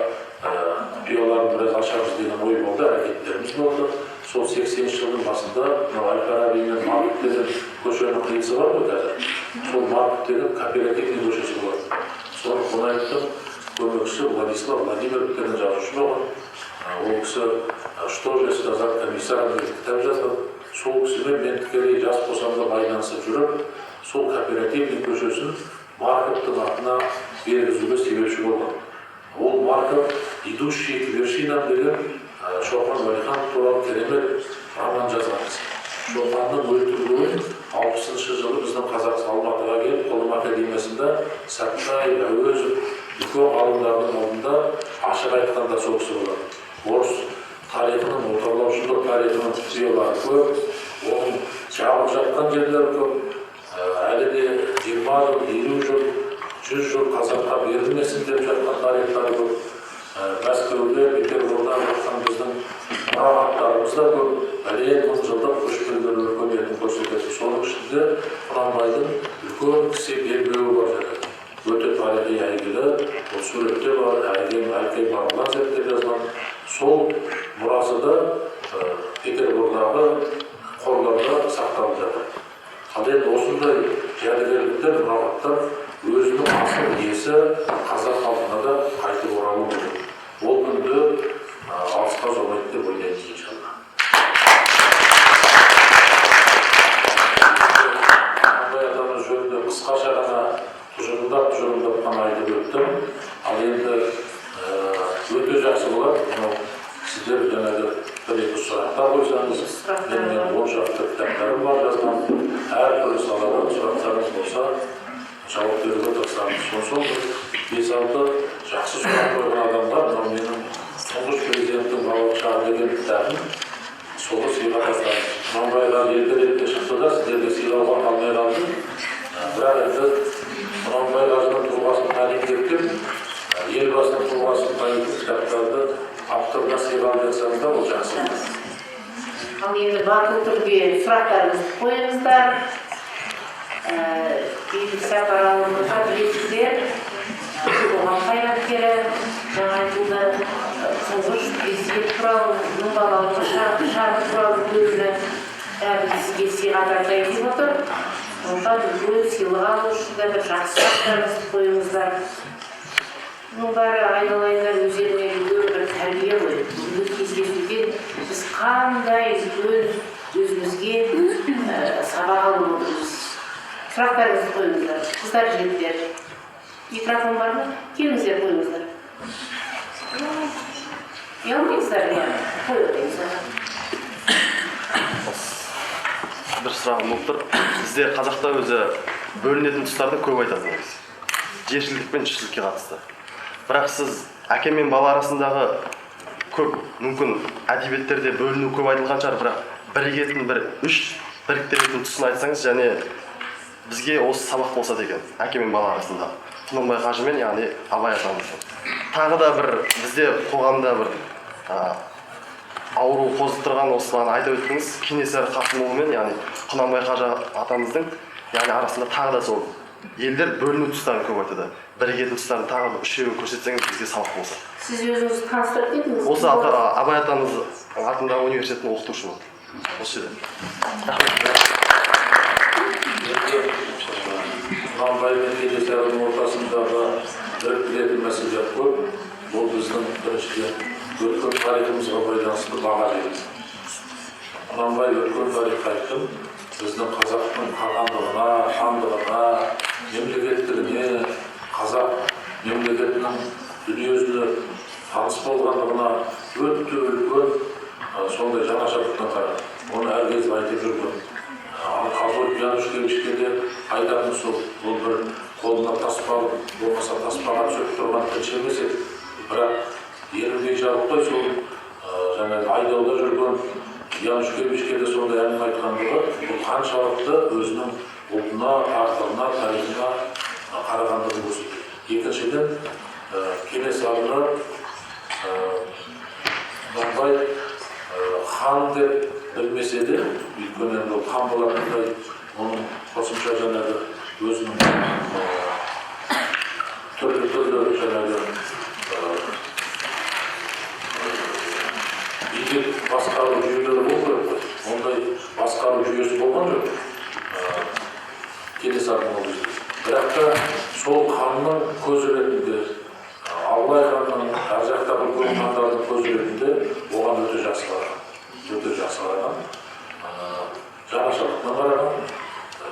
Speaker 1: құпияларын біраз ашамыз деген ой болды, әрекеттеріміз болды. Сол 80 жылдың басында Әл-Фараби мен Марков деген көшенің қиылысы бар ғой қазір. Сол Марков деген кооперативный көшесі болады. Соны қонайттың көмекшісі Владислав Владимиров деген жазушы болған. Ол кісі «Что же сказать комиссарам» деген кітап жазған. Сол кісімен мен тікелей жас болсамда байланысып жүріп, сол кооперативный көшесін Марковтың атына бергізуге себепші болған. Ол Марков «Идущий к вершинам» деген Шоқан Уәлиханов туралы керемет роман жазғанбыз. Шоқанның өлтірілуін 60 жылы біздің Қазақ Алматыға келіп, ғылым академиясында Сәтбаев, Әуезов, үлкен ғалымдардың алдында ашық айтқанда сол кісі болады. Орыс тарихының, отарлаушылық тарихының құпиялары көп, оның жабылып жатқан жерлері көп. Әлі де 20 жыл, 50 жыл, 100 жыл қазаққа берілмесін деп жатқан тарихтары көп. Мәскеуде, Петербургдан жатқан біздің мұрағаттарымыз да көп. Әлем мың жылдық көшпелі өркениетін көрсетеді. Соның ішінде Құнанбайдың үлкен кісі белбеуі бар жатыр. Өте тарихи әйгілі, ол суретте бар, Әлкей Марғұлан зерттеп жазған. Сол мұрасы да Петербургдағы қорларда сақталып жатыр. Ал енді осындай жәдігерліктер, мұрағаттар өзінің асыл иесі қазақ халқына да қайтып оралу керек. Ол күнді алысқа жолайды деп ойлаймыз иншалла. Құнанбай атамыз жөнінде қысқаша ғана тұжырымдап қана айтып өттім. Ал енді өте жақсы болады. Сіздер жаңағы бір-екі сұрақтар қойсаңыз, менің 10 шақты кітаптарым бар жазған. Әртүрлі саладан сұрақтарыңыз болса, жауап беруге тырысамыз. Сосын 5-6 жақсы сұрақ қойған адамдар, менің тұңғыш президенттің балалық шағы деген кітабын соны сыйға тастадым. Құнанбайға ерте шықты да, сіздерге сыйлауға қалмай қалды. Бірақ енді Құнанбай қажының тұлғасын танитып, елбасының тұлғасын танитып кітаптарды авторына сыйлап жатсаңыздар, ол жақсы.
Speaker 2: Ал енді батыл түрде сұрақтарыңызды қойыңыздар. Бейбіт Сапаралымызға білесіздер, қоғам қайраткері, жаңа айтылды, тұңғыш президент туралы, балалық шағы туралы бөлімі бәрі сізге сыйға тартайын деп отыр. Ондан үлкен сыйлық алу үшін де бір жақсы сұрақтарыңызды қойыңыздар. Бұның бәрі айналайындар өздеріне үлкен бір тәрбие ғой. Бүгінгі кездесуден біз қандай үлкен өзімізге сабақ алып отырмыз. Сұрақтарыңызды қойыңыздар. Қыздар, жігіттер. Микрофон бар ма? Келіңіздер, қойыңыздар. Ұялмайсыздар, иә. Қой өтіңіздер.
Speaker 3: Бір сұрағым болып тұр. Бізде қазақта өзі бөлінетін тұстарды көп айтасыз. Жершілдік пен жұртшылыққа қатысты. Бірақ сіз әке мен бала арасындағы көп мүмкін әдебиеттерде бөліну көп айтылған шығар, бірақ бірігетін бір үш біріктіретін тұсын айтсаңыз, және бізге осы сабақ болса деген әке мен бала арасында Құнанбай қажы мен, яғни Абай атамыздың. Тағы да бір бізде қоғамда бір ауру қозып тұрған осыны айтып өттіңіз. Кенесары Қасымұлы мен, яғни Құнанбай қажы атамыздың, яғни арасында тағы да сол елдер бөліну тұстарын көп айтады. Бірігетін тұстарын тағы бір үшеуін көрсетсеңіз бізге сабақ болса.
Speaker 2: Сіз өзіңізді таныстырып кетіңіз.
Speaker 3: Осы Абай атамыз атындағы университеттің оқытушымын. Осы жерде.
Speaker 1: Құнанбай мен Кенесарының ортасындағы біріктіретін мәселе көп. Бұл біздің біріншіден өткен тарихымызға байланысты баға береді. Құнанбай өткен тарихқа айтқан біздің қазақтың хандығына, мемлекеттігіне, қазақ мемлекетінің дүниежүзіне таныс болғандығына өте үлкен сондай жаңашылдықтан қарады. Оны әркез айтып жүрген. Қазір Янушкевичке де айтатын сол, бұл бір қолына таспа, болмаса таспаға түсіп тұрған тілші емес еді. Бірақ ерінбей жарықтай сол айдауда жүрген Янушкевичке де сондай әңгіме айтқандығы, бұл қаншалықты өзінің ұлтына, тағдырына, тарихына қарағандығын көрсетеді. Екіншіден, Кенесарыны Құнанбай хан деп білмесе де, өйткені енді хан болатындай, оның қосымша өзінің түрлі билік басқару жүйелері болды. Ондай басқару жүйесі болған жоқ Кенесарының ол кезде. Бірақ та сол ханның көзі ретінде, Абылай ханның ар жақтағы үлкен хандардың көзі ретінде оған өте жақсы қараған, жаңашылдықпен қараған.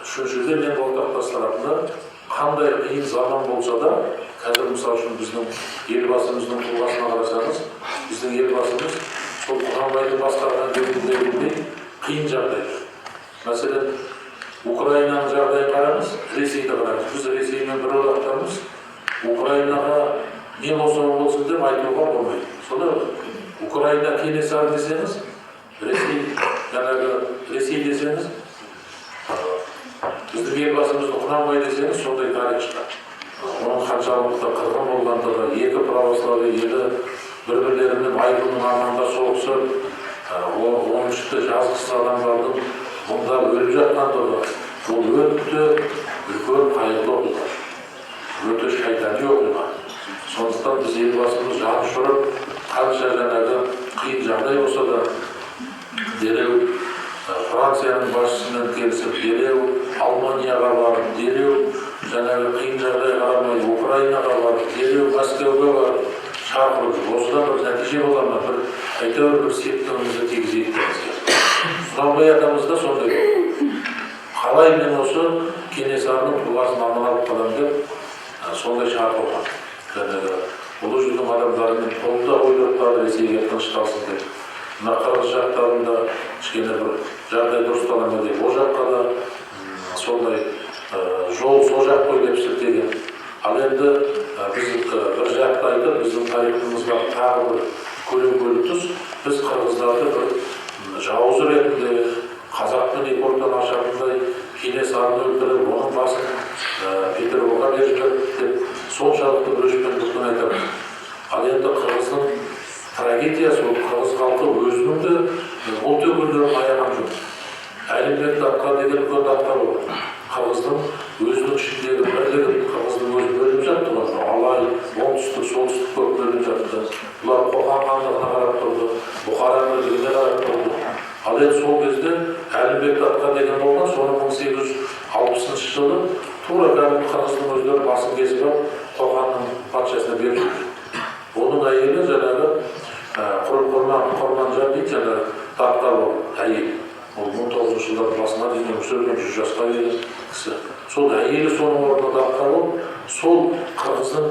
Speaker 1: Үшіншіден енді ортақтастарында қандай қиын заман болса да, қазір мысалы үшін біздің елбасымыздың тұлғасына қарасаңыз, біздің елбасымыз сол Құнанбайды басқарған кезінде қиын жағдай. Мәселен, Украинаның жағдайын қараңыз, Ресейді қараңыз. Біз Ресеймен бір одақтамыз. Украинаға не болса болсын деп айтуға болмайды. Солай ғой. Украина Кенесары десеңіз, Ресей десеңіз, біздің елбасымызды Құнанбай десеңіз, сондай тарих шығады. Оның қаншалықты қырғын болғандығы, екі православие елі бір-бірлерімен айбынның аманда соғысып, оның ішінде жазықсыз адамдардың мұнда өліп жатқандығы, ол өте үлкен қайғылы оқиға, өте шайтани оқиға. Сондықтан біз елбасымыз жан ұшырып, қанша қиын жағдай болса да, дереу Францияның басшысымен келісіп, дереу Алманияға барып, дереу қиын жағдай қарамай Украинаға барып, дереу Мәскеуге барып шақырып, осыдан бір нәтиже бола ма, әйтеуір бір септігімізді тигізейік демізге. Құнанбай атамыз да сондай болды. Қалай мен осы Кенесарының тұлғасын аман алып қалам деп сондай шақырған. Ұлы жүздің адамдарымен қолда ойлықтары Ресейге тынышталсын деп. Мына қырғыз жақтарында кішкене бір жағдай дұрыстала ма деп, ол жаққа да сондай жол сол жақ қой деп сілтеген. Ал енді біз бір жақты айтып, біздің тарихымызға тағы бір көлеңкелі тұс, біз қырғыздарды бір жауыз ретінде қазақпен екі ортаны ашатындай Кенесарыны өлтіріп, оның басын Петерборға беріп деп соншалықты өшпенділікпен айтамыз. Ал енді қырғыздың трагедиясы, ол қырғыз халқы өзінің де ұлт өкілдерін аяған жоқ. Әлімбек датқа деген үлкен даттар болды. Қырғыздың өзінің ішіндегі бірлігін, қырғыздың өзі бөліп жатты ғой. Алай, оңтүстік, солтүстік көп бөліп жатты. Бұлар Қоқан хандығына қарап тұрды, Бұхара бірлігіне қарап тұрды. Ал енді сол кезде Әлімбек датқа деген болған, соны 1860 жылы тура кәдімгі қырғыздың өздері басын кесіп алып, Қоқанның патшасына беріп жүрді. Оның әйелі Құрманжан дейді, датқа әйел. ол 1900 жылдардың басына дейін өмір сүрген 100 жасқа келген кісі. Сол әйелі соның орнына тапқан болып, сол қырғыздың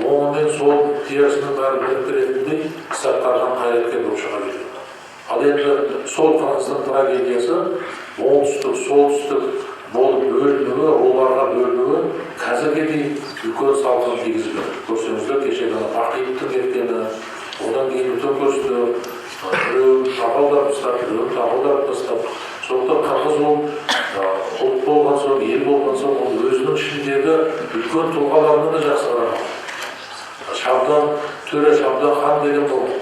Speaker 1: оңы мен сол терісінің бәрін біріктіретіндей кісі атқарған қайраткер болып шыға келген. Ал енді сол қырғыздың трагедиясы оңтүстік, солтүстік болып бөлінуі, оларға бөлінуі қазірге дейін үлкен салқын тигізді. Көрсеңіздер, кеше ғана Бақиевтің кеткені, одан кейін Төңкерісті біреуін тағаударып тастап, біреуін тағаударып тастап, сондықтан қырғыз ол ұлт болған соң, ел болған соң, ол өзінің ішіндегі үлкен тұлғаларını да жақсы қараған. Шабдан, төре Шабдан хан деген болды.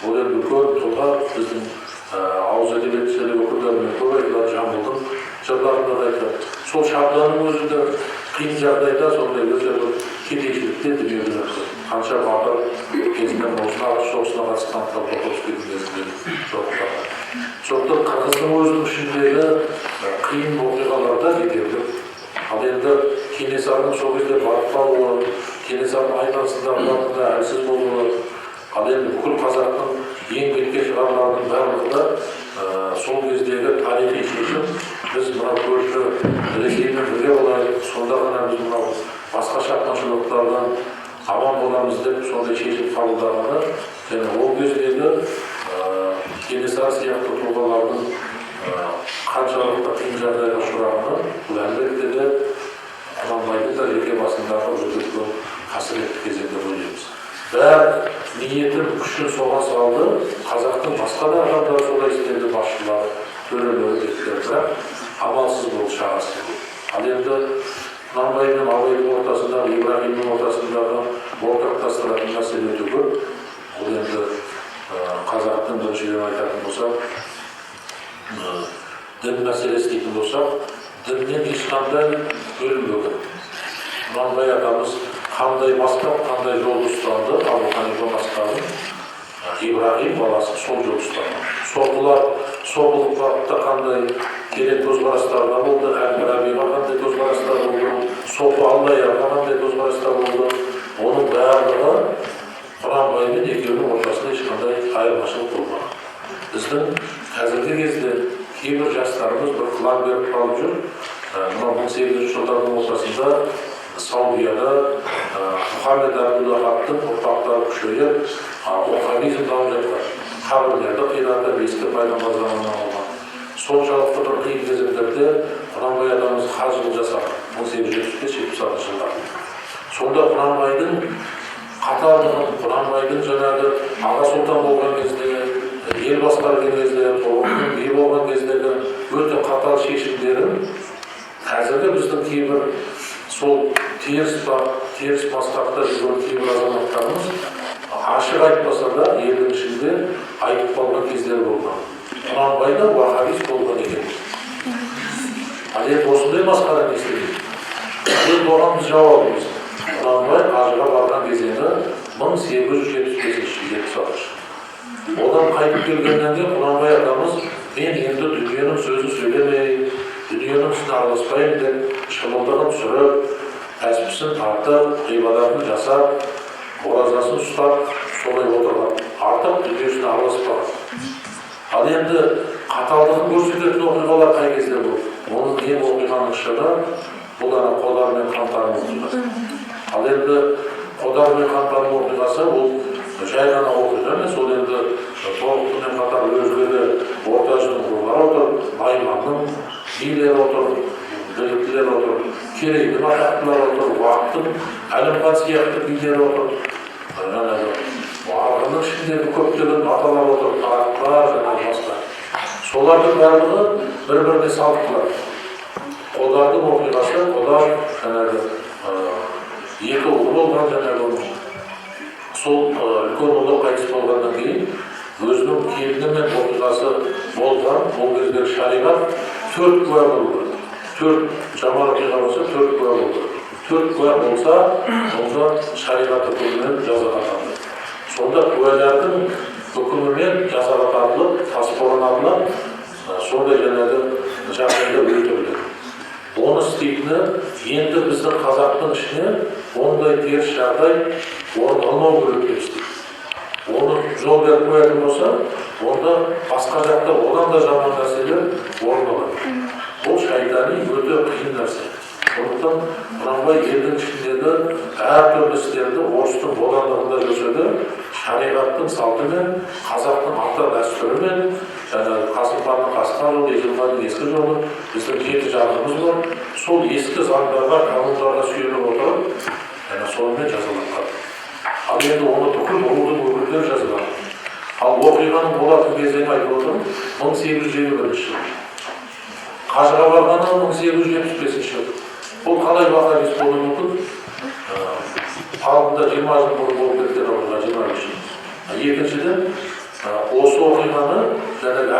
Speaker 1: Ол енді үлкен тұлға біздің ауыз әдебиет өкілдерімен көп айтылады, Жамбылдың жырларында да айтылады. Сол Шабданның өзі де қиын жағдайда сондай өте бір кедейшілікте дүниеге келді. Қанша батыр кезінен осына соғысына қатысқан Колпаковскийдің кезінде жоқтаған. Сондықтан қырғыздың өзінің ішіндегі қиын оқиғаларда жетерлік. Ал енді Кенесарының сол кезде батып қалуы, Кенесарының айналасында әлсіз болуы, ал енді бүкіл қазақтың ең бетке шығарларының барлығы да сол кездегі тарихи шешім. Біз мынау көрші Ресеймен бірге болайық, сонда ғана біз мынау басқа шапқыншылықтардан аман боламыз деп сондай шешім қабылдағаны, және ол кездегі Кенесары сияқты тұлғалардың қаншалықты қиын жағдайға ұшырағаны, бұл әлбетте де Құнанбайдың да жеке басындағы өте үлкен қасіретті кезең деп ойлаймыз. Бәрі ниетін, күшін соған салды, қазақтың басқа да адамдары солай істеді, басшылары, төрелері беттері, бірақ амалсыз болды, шарасыз болды. Ал енді Құнанбай мен Абайдың ортасындағы, Ибрагимнің ортасындағы ортақтастыратын мәселе өте көп. Ол енді қазақтың біріншіден айтатын болсақ, дін мәселесі дейтін болсақ, діннен ешқандай бөлінбеген. Құнанбай атамыз қандай бастап, қандай жолды ұстанды, Абу Ханифа бастаған, Ибрагим баласы сол жол ұстанды. Соғылар, соғылық бағытта қандай керек көзқарастарда болды, Әл-Фарабиға қандай көзқарастар болды, Софы Алдаяға қандай көзқарастар болды, оның барлығы Құнанбай мен екеуінің ортасында ешқандай айырмашылық болмаған. Біздің қазіргі кезде кейбір жастарымыз бір қылаң беріп қалып жүр. Мынау 1800 жылдардың ортасында Саудияда Мұхаммед Абдул-Вахабтың ұрпақтары күшейіп, уаххабизм дамып жатқан. Қабірлерді қиратып, ескі пайғамбар заманынан алған. Соншалықты бір қиын кезеңдерде Құнанбай атамыз хажылық жасаған 1875-76 жылдары. Сонда Құнанбайдың қаталдығын, Құнанбайдың жаңағы Аға Сұлтан болған кезде, ел басқарған кезде, тобықтың би болған кездегі өте қатал шешімдерін қазіргі біздің кейбір сол теріс масқатта жүрген кейбір азаматтарымыз ашық айтпаса да елдің ішінде айтып қалған кездер болған. Құнанбай да уаххабист болған екен. Ал енді осындай масқара не істейді? Енді оған біз жауабымыз. Құнанбай Қажыға барған кезеңі 1875-76. Одан қайтып келгеннен кейін Құнанбай атамыз мен енді дүниенің сөзін сөйлемей, дүниенің ісіне араласпаймын деп шымылдығын түсіріп, тәспісін тартып, ғибадатын жасап, оразасын ұстап, солай отырған. Артық дүниесіне араласпаған. Ал енді қаталдығын көрсететін оқиғалар қай кезде болды? Оның ең оқиғаның шыңы бұл Қодар мен Қантардың оқиғасы. Ал енді Қодар мен Қантардың оқиғасы ол жай ғана оқиға емес, ол енді тобықтымен қатар өзге де орта жүздің рулары отыр, Найманның билері отыр, Біліктілер отыр, Керейдің атақтылары отыр, Уақтың, Әлімхан сияқты билері отыр. Арғынның ішіндегі көптеген аталар отыр, Тарақтылар және басқа. Солардың барлығы бір-біріне салықтылар. Қодардың оқиғасы, Қодар жаңағы екі ұлы болған жаңағы сол үлкен ұлы қайтыс болғаннан кейін өзінің келіні мен оқиғасы болған, ол кездегі шариғат 4 куә болды. 4 жаман оқиға болса 4 куә болды. 4 куә болса, онда шариғат үкімімен жазаға тартылды. Сонда куәлердің үкімімен жазаға тартылып, тасборын алынып, сондай жаңағы жағдайда өлтірілді. Оны істейтіні енді біздің қазақтың ішіне ондай теріс жағдай орын алмау керек деп істейді. Оны жол беріп қоятын болса, онда басқа жақта одан да жаман нәрселер орын алады. Бұл шайтани өте қиын нәрсе. Сондықтан Құнанбай елдің ішіндегі әртүрлі істерді орыстың бодандығында жүрсе де, шариғаттың салтымен, қазақтың ата дәстүрімен, Қасым ханның қасқа жолы, Ежелханның ескі жолы, біздің 7 жағымыз бар. Сол ескі заңдарға, канондарға сүйеніп отырып, сонымен жазылған. Ал енді оны бүкіл рудың өкілдері жазған. Ал оқиғаның болатын кезеңі айтып отырмын 1821 жыл. Қажыға барғаны 1875 жыл. Бұл қалай вахабист болуы мүмкін? Алдында 20 жыл бұрын болып кеткен оқиға 23 жыл. Екіншіден, осы оқиғаны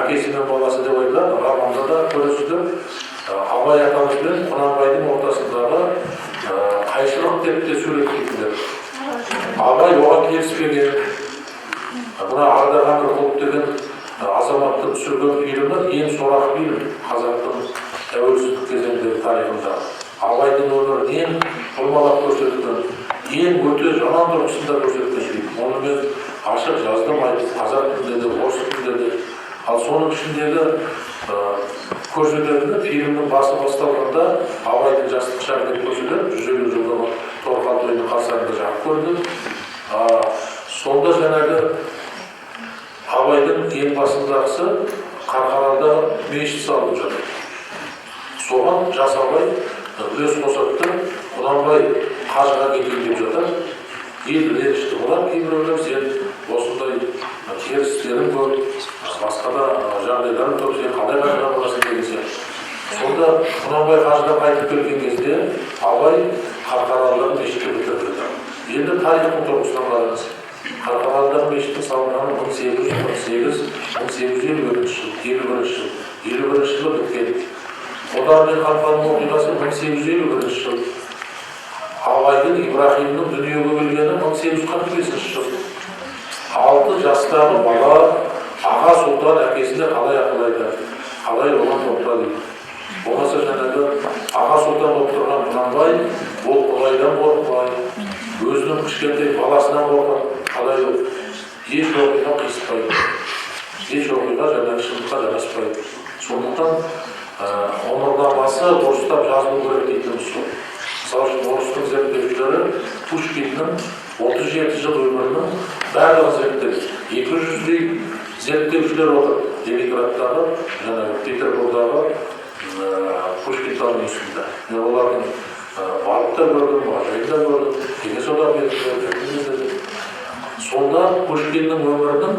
Speaker 1: әкесі мен баласы деп айтылады, романда да көресіздер, Абай атамыз бен Құнанбайдың ортасындағы қайшылық деп те суреттейтіндер. Абай оған келіспеген. Мына Ардақ Әмірқұлов деген азаматтың түсірген фильмі ең сорақ фильм қазақтың тәуелсіздік кезеңдегі тарихында. Абайдың өмірін ең бұрмалап көрсеткен, ең өте жаман тұрғысында көрсеткен фильм. Оны мен ашық жаздым, айтып, қазақ тілінде де, орыс тілінде де. Ал соның ішіндегі көрсететіні фильмнің басы басталғанда Абайдың жастық шағы деп көрсетеді, 150 жылдағы торқа тойының қарсаңында жарық көрді. Сонда жаңағы Абайдың ең басындағысы Қарқаралыда мешіт салынып жатыр. Соған жас Абай үлес қосады, Құнанбай қажыға кетейін деп жатыр. Ел ренішті болар, кейбіреулер сен осындай теріс істерің көп, басқа да жағдайларың көп, сен қалай қажыға боласың деген сияқты. Сонда Құнанбай қажыдан қайтып келген кезде Абай Қарқаралыдағы мешітті бітірді. Енді тарихтың тұрғысынан қараңыз. Қарқаралыдағы мешіттің салынғаны 1848-1851 жыл, 51 жылы біткен. Одан мен Қамқаның оқиғасы 1851 жыл. Абайдың Ибрахимнің дүниеге келгені 1845 жыл. 6 жастағы бала аға сұлтан әкесіне қалай ақыл айтады, қалай оған тоқтады. Болмаса жаңағы аға сұлтан болып тұрған Құнанбай, ол Құдайдан қорықпай, өзінің кішкентай баласынан қорқып, қалай еш оқиға қисықпайды, еш оқиға жаңағы шындыққа жараспайды. Сондықтан ғұмырнамасы дұрыстап жазылу керек дейтініміз сол. Мысалы үшін орыстың зерттеушілері Пушкиннің 37 жыл өмірінің барлығын зерттеді. 200-дей зерттеушілер отыр. Ленинградтағы, Петербургдағы Пушкин институтында. Мен олардың барып та көрдім, ажайында көрдім, кеңес одағы зерттеушілер. Сонда Пушкиннің өмірінің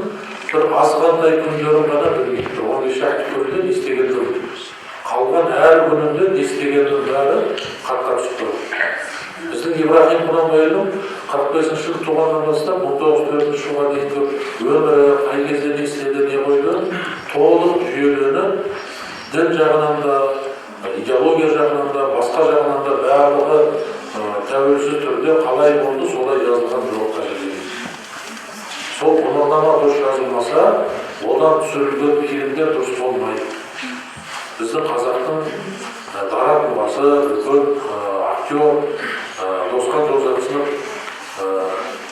Speaker 1: бір азғантай күндерін ғана білмейді. 15 шақты көрден естегендер. Қалған әр күнінде естегеннің бәрі қартқа түсіп тұрды. Біздің Ибрахим Құнанбайдың 45 жыл туғаннан бастап 1904 жылға дейінгі өмірі, қай кезде не істеді, не қойды, толық жүйеленіп, дін жағынан да, идеология жағынан да, басқа жағынан да барлығы тәуелсіз түрде қалай болды, солай жазылған жоқ тәжірибе. Сол ғұмырнама дұрыс жазылмаса, одан түсірілген фильмдер дұрыс болмайды. Біздің қазақтың дара тұлғасы, үлкен актер, Досқан Жолжақсынов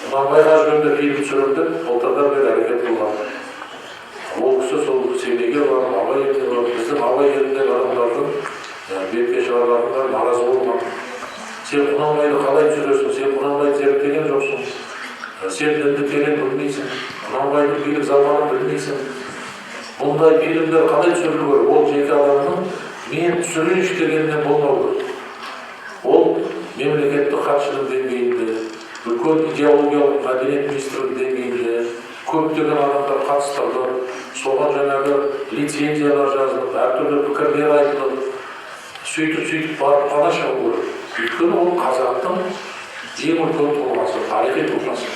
Speaker 1: Құнанбайға жөнінде фильм түсірілді, былтырдан бері әрекет болған. Ол кісі сол семейге барып, Абай еліне барып, біздің Абай еліндегі адамдардың бетке шығарғанына наразы болған. Сен Құнанбайды қалай түсіресің, сен Құнанбайды зерттеген жоқсың, сен дінді терең білмейсің, Құнанбайдың билік заманын білмейсің. Бұндай фильмдер қалай түсірілу керек? Ол жеке адамның мен түсірейінші дегеннен болмау керек. Ол мемлекеттік хатшының деңгейінде, үлкен идеологиялық мәдениет министрлігінің деңгейінде көптеген адамдар қатыстырылып, соған жаңағы лицензиялар жазылып, әртүрлі пікірлер айтылып, сөйтіп барып қана шығу керек. Өйткені ол қазақтың ең үлкен тұлғасы, тарихи тұлғасы.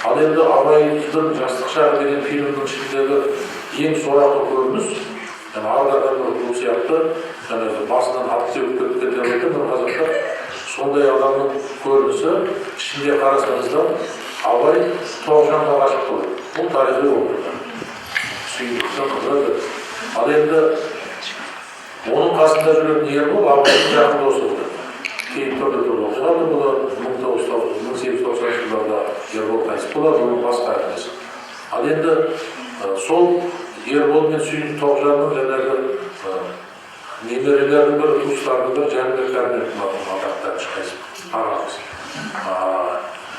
Speaker 1: Ал енді Абайдың жастық шағы деген фильмнің ішіндегі ең сорақы көрініс, Ардақ Әмірқұлов сияқты басынан ат теуіп кеткен деп айтады бір қазақтар. Сондай адамның көрінісі ішінде қарасаңызда Абай тоғжанға ғашық болады. Бұл тарихи оқиға. Сүйіндіктің қызы. Ал енді оның қасында жүретін Ербол Абайдың жақын досы болды. Кейін түрлі оқиғалар болады. 1890 жылдарда Ербол қайтыс болады, оның басқа әңгімесі. Ал енді сол Ербол мен Сүйін Тоғжанның жаңағы немерелердің бірі, туыстарының бірі Жәнібек Кәрменовтің атақтан ешқайсы ағамыз.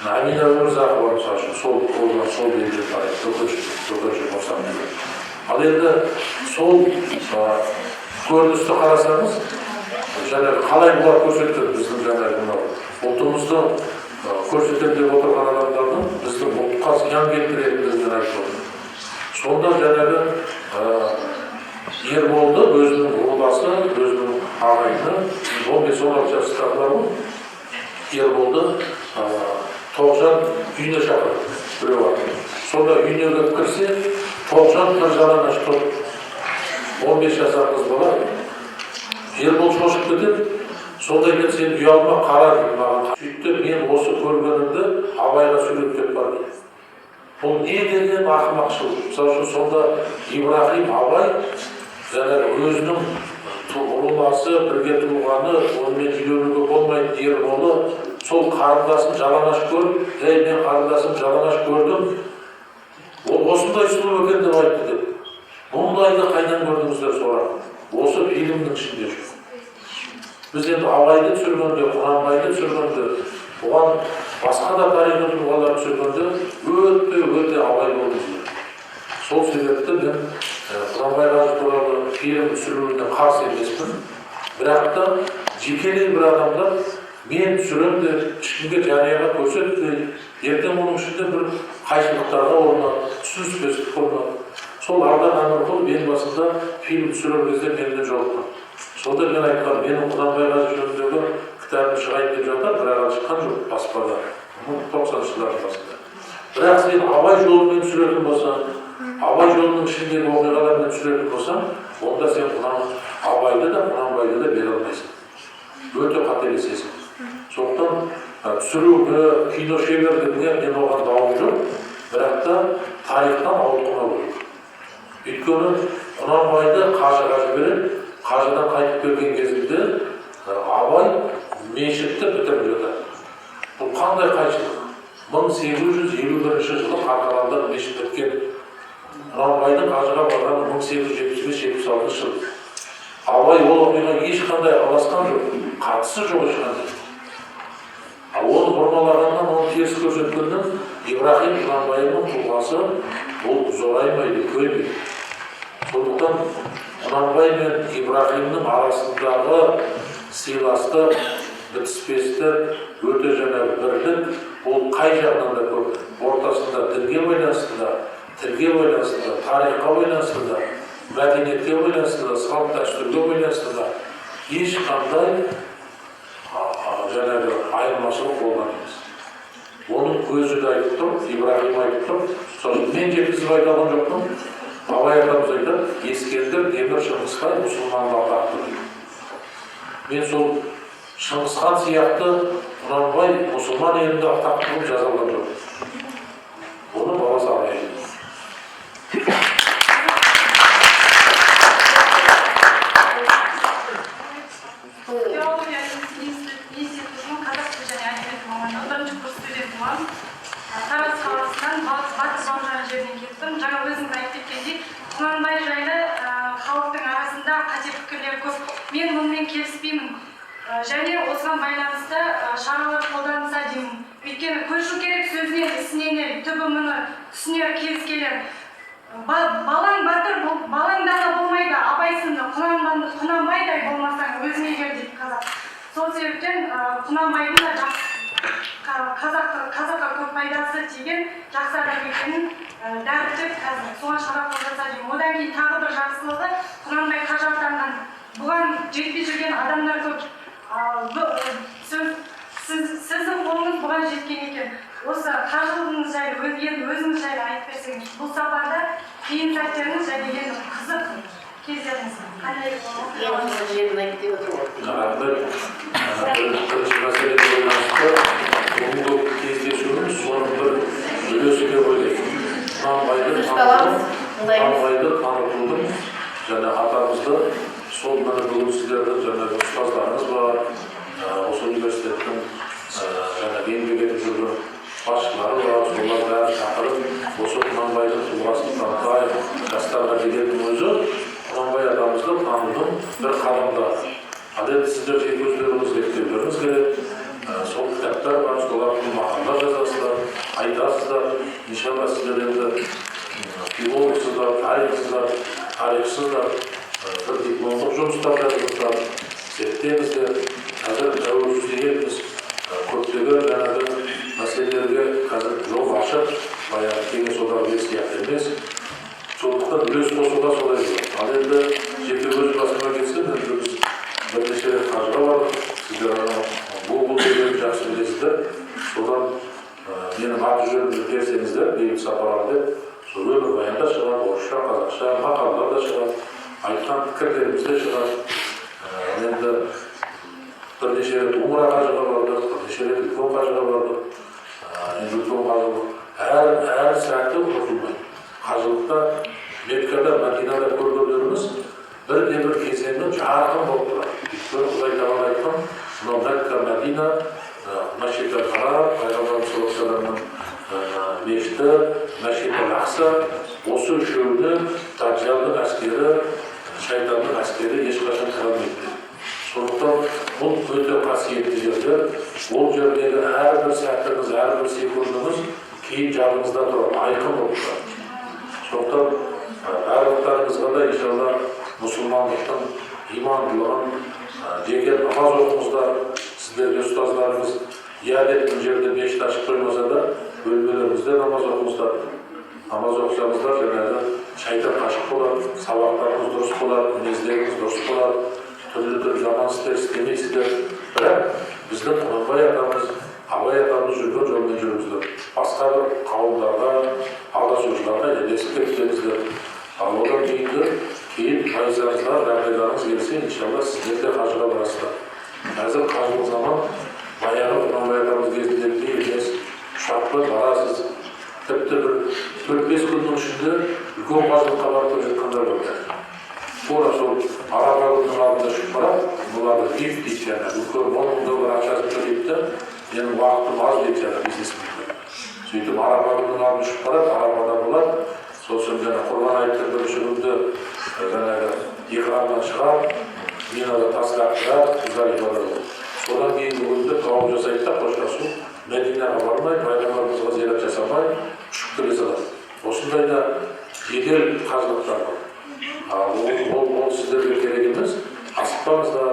Speaker 1: Амина Өмірзақова мысалы үшін сол белгілі тарих, төкенші болсам дейді. Ал енді сол көріністі қарасаңыз, жаңағы қалай бұлар көрсеткен біздің жаңағы мынау ұлтымызды көрсетемін деп отырған адамдардың біздің ұлтқа зиян келтіретіндігін айтып отыр. Сонда жаңағы Ерболды өзінің руласы, өзінің ағайыны 15-16 жастағы бар ғой, Ерболды Тоғжан үйіне шақырды, біреу аты. Сонда үйіне кіріп кірсе, Тоғжан бір жалаңаш тұр, 15 жасар қыз бала. Ербол шошып кетеді, сонда екен сен ұялма, қара дейді маған. Сөйтті мен осы көргенімді Абайға суреттеп бар дейді. Бұл не деген ақымақшылық. Мысалы үшін сонда Ибрахим Абай жаңағы өзінің руласы, бірге туылғаны, онымен үйленуге болмайды Ерболы, сол қарындасын жалаңаш көріп, мен қарындасым жалаңаш көрдім, ол осындай сұлу екен деп айтты деп. Мұндайды қайдан көрдіңіздер сұрады. Осы фильмнің ішінде жүр. Біз енді Абайды түсіргенде, Құнанбайды түсіргенде, оған басқа да тарихи тұлғалар түсіргенде өте Абай болуымыз керек. Сол себепті мен Құнанбай Қажы туралы фильм түсірілуіне қарсы емеспін. Бірақ та жекелей бір адамдар мен түсірем де ешкімге жанұяға көрсетпей, ертең оның ішінде бір қайшылықтарға орнады, түсініспестік орнады. Сол Ардан Әмірқұл ең басында фильм түсірер кезде менімен жолыққан. Сонда мен айтқан, менің Құнанбай Қажы жөніндегі кітабым шығайын деп жатыр, бірақ шыққан жоқ баспада. 90 жылдардың басында. Бірақ сен Абай жолымен түсіретін болсаң, Абай жолының ішіндегі оқиғалармен түсіретін болсаң, онда сен Абайды да, Құнанбайды да бере алмайсың. Өте қателесесің. Сондықтан түсіруге, кино шеберлігіне мен оған дауым жоқ, бірақ та тарихтан ауытқымау керек. Өйткені Құнанбайды Қажыға жібереді, Қажыдан қайтып келген кезінде Абай мешітті бітіріп жатыр. Бұл қандай қайшылық? 1851 жылы Қарқаралыда мешіт біткен. Құнанбайдың Қажыға барғаны 1875-76 жыл. Абай ол оқиғаға ешқандай араласқан жоқ, қатысы жоқ ешқандай. Оны бұрмалағаннан, оны теріс көрсеткеннен Ибрахим Құнанбайдың тұлғасы ол зораймайды, көймейді. Сондықтан Құнанбай мен Ибрахимнің арасындағы сыйластық, бітіспестік, өте жаңағы бірлік, ол қай жағынан да көп. Ортасында дінге байланысты да, тілге байланысты да, тарихқа байланысты да, мәдениетке байланысты да, салт дәстүрге байланысты да ешқандай жаңағы айырмашылық болған емес. Оның өзі де айтып тұр, Ибрахим айтып тұр. Сосын мен жеткізіп айта алған жоқпын. Абай атамыз айтады, Ескендір Темір Шыңғысхан мұсылманды атақты дейді. Мен сол Шыңғысхан сияқты Құнанбай мұсылман елінде атақты қылып жаза алған жоқпын. Оны баласы Абай айтады.
Speaker 4: Құнанбай жайлы халықтың арасында қате пікірлер көп. Мен мұнымен келіспеймін. Және осыған байланысты шаралар қолданылса деймін. Өйткені көшу керек сөзінен, ісінен түбі мұны түсінер келіскелер. Балаң батыр, балаң дана болмайды, Абай сынды, Құнанбайдай болмасаң өзіңе кел дейді қазақ. Сол себептен Құнанбайдың да қазаққа көп пайдасы тиген жақсы адам екенін дәріптеп қазір соған шара қолдаса деймін. Одан кейін тағы бір жақсылығы Құнанбай Қажы атанған. Бұған жетпей жүрген адамдар көп. Сіздің қолыңыз бұған жеткен екен. Осы қажылығыңыз жайлы, өзіңіз жайлы айтып берсеңіз, бұл сапарда кейін сәттеріңіз және енді қызық кездеріңіз қандай болады?
Speaker 2: Ең жерін айтып деп отыр ғой.
Speaker 1: Бірінші мәселеге байланысты бүгінгі кездесуіміз соның бір үлесіге ойлаймын. Құнанбайды танытудың және атамызды сол бүгін сіздердің жаңағы ұстаздарыңыз бар, осы университеттің жаңағы еңбек етіп жүрген басшылары бар, солар бәрі шақырып, осы Құнанбайдың тұлғасын танытайық, бір қадамда. Ал енді сіздер жеке өздеріңіз зерттеулеріңіз керек. Сол кітаптар бар, солардың мақалдар жазасыздар, айтасыздар. Иншалла сіздер енді филологсыздар, тарихсыздар, бір дипломдық жұмыстар жазыңыздар, зерттеңіздер. Қазір тәуелсіз елміз, көптеген жаңағы мәселелерге қазір жол ашып, баяғы кеңес одағы сияқты емес. Сондықтан үлес қосуға солай болады. Ал енді жеке өз басыма келсем, енді біз бірнеше рет қажыға бардық. Сіздер Google дегенді жақсы білесіздер. Содан менің аты жөнімді берсеңіздер, Бейбіт Сапаралы деп, сол өмірбаянда шығады, орысша, қазақша, мақалдар да шығады, айтқан пікірлеріміз де шығады. Енді бірнеше рет Умра қажыға бардық, бірнеше рет үлкен қажыға бардық. Енді үлкен қажылық әр сәті ұмытылмайды. Қажылықта Меккада, Мәдинада көргендеріміз бір кезеңнің жарқын болып тұрады. Өйткені Құдай тағала айтқан, мынау Мекка, Мәдина, Мәшит әл-Харам, Пайғамбарымыз саллаллаху алейхи вассаламның мешіті, Мәшит әл-Ақса, осы үшеуіне Дажжалдың әскері, шайтанның әскері ешқашан кіре алмайды. Сондықтан бұл өте қасиетті жерлер. Ол жердегі әрбір сәтіңіз, әрбір секундыңыз кейін жадыңызда тұрады, айқын болып тұрады. Сондықтан барлықтарыңызға да иншалла мұсылмандықтың имандылығын, жеке намаз оқыңыздар. Сіздерге ұстаздарыңыз иәдеттің жерде мешіт ашып қоймаса да, бөлмелеріңізде намаз оқыңыздар. Намаз оқысаңыздар, жаңағы шайтан қашып болады, сабақтарыңыз дұрыс болады, мінездеріңіз дұрыс болады, түрлі жаман істер істемейсіздер. Бірақ біздің Құнанбай атамыз, Абай атамыз жүрген жолмен жүріңіздер. Басқа бір қауымдарға, алдасушыларға елесіп кетпеңіздер. Ал одан кейін пайыздарыңыздар, жағдайларыңыз келсе, иншалла сіздер де қажыға барасыздар. Қазір қажылық заман, баяғы Құнанбай атамыз кезіндегідей емес, ұшақпен барасыз. Тіпті бір 4-5 күннің ішінде үлкен қажылыққа барып келе жатқандар бар. Тура сол Араб-Арабының алдында шығып барады, бұларды бейт дейді жаңа, үлкен $10,000 ақшасын төлейді де, менің уақытым аз дейді жаңа бизнесмендер. Сөйтіп Араб-Арабының алдына шығып барады, Арабада болады, сосын жаңа Құрбан айттың бірінші күнді жаңағы ихрамнан шығады, Минада тас лақтырады, Муздалифада болады. Содан кейінгі күнде тауып жасайды да қоштасу, Мәдинаға бармай, Пайғамбарымызға зиярат жасамай, ұшып келе салады. Осындай да жедел қажылықтар бар. Ол сіздерге керек емес, асықпаңыздар,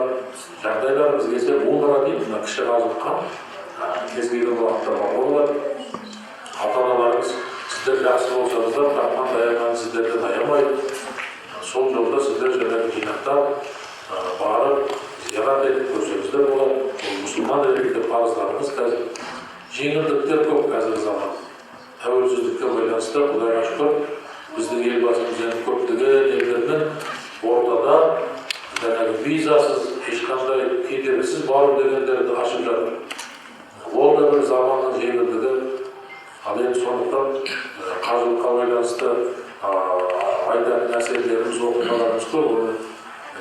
Speaker 1: жағдайларыңыз келсе, Умра дейді, мына кіші қажылыққа кез келген уақыттарға болады. Ата-аналарыңыз сіздер жақсы болсаңыздар, тапқан таяғынан сіздерден аямайды. Сол жолда сіздер жаңағы жинақтап барып, зиярат етіп көрсеңіздер болады. Ол мұсылман ретінде парыздарыңыз қазір жеңілдіктер көп қазіргі заман. Тәуелсіздікке байланысты Құдайға шүкір, біздің елбасымыз енді көптеген елдермен ортада жаңағы визасыз, ешқандай кедергісіз бару дегендерді ашып жатыр. Ол да бір заманның жеңілдігі. Ал енді сондықтан қажылыққа байланысты айтатын нәрселеріміз, оқиғаларымыз көп. Оны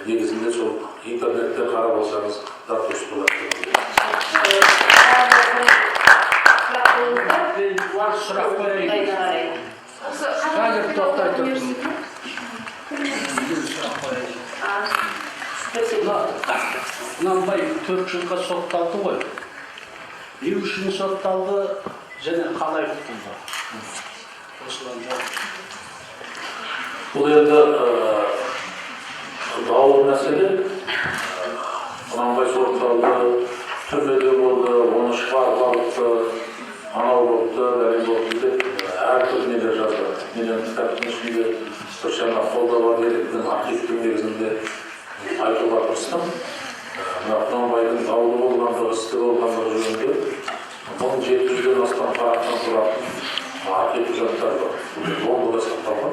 Speaker 1: негізінде сол интернетте қарап алсаңыз да дұрыс болады.
Speaker 5: Сұрақ қояйын. Қазір тоқтай тұрсын. Құнанбай 4 жылға сотталды ғой. Не үшін сотталды және қалай құтылды? Осыдан жауап.
Speaker 1: Бұл енді даулы мәселе. Құнанбай сотталды, түрмеде болды, оны шығарып алыпты, анау болыпты, бәрі болыпты деп әр түрлі нелер жазды. Менің кітаптың ішінде бір жаңа қолда бар деректің архивтің негізінде айтуға тырыстым. Мына Құнанбайдың даулы болғандығы, істі болғандығы жөнінде 1700-ден астам парақтан тұратын архив құжаттар бар. Бұл омбыда сақталған.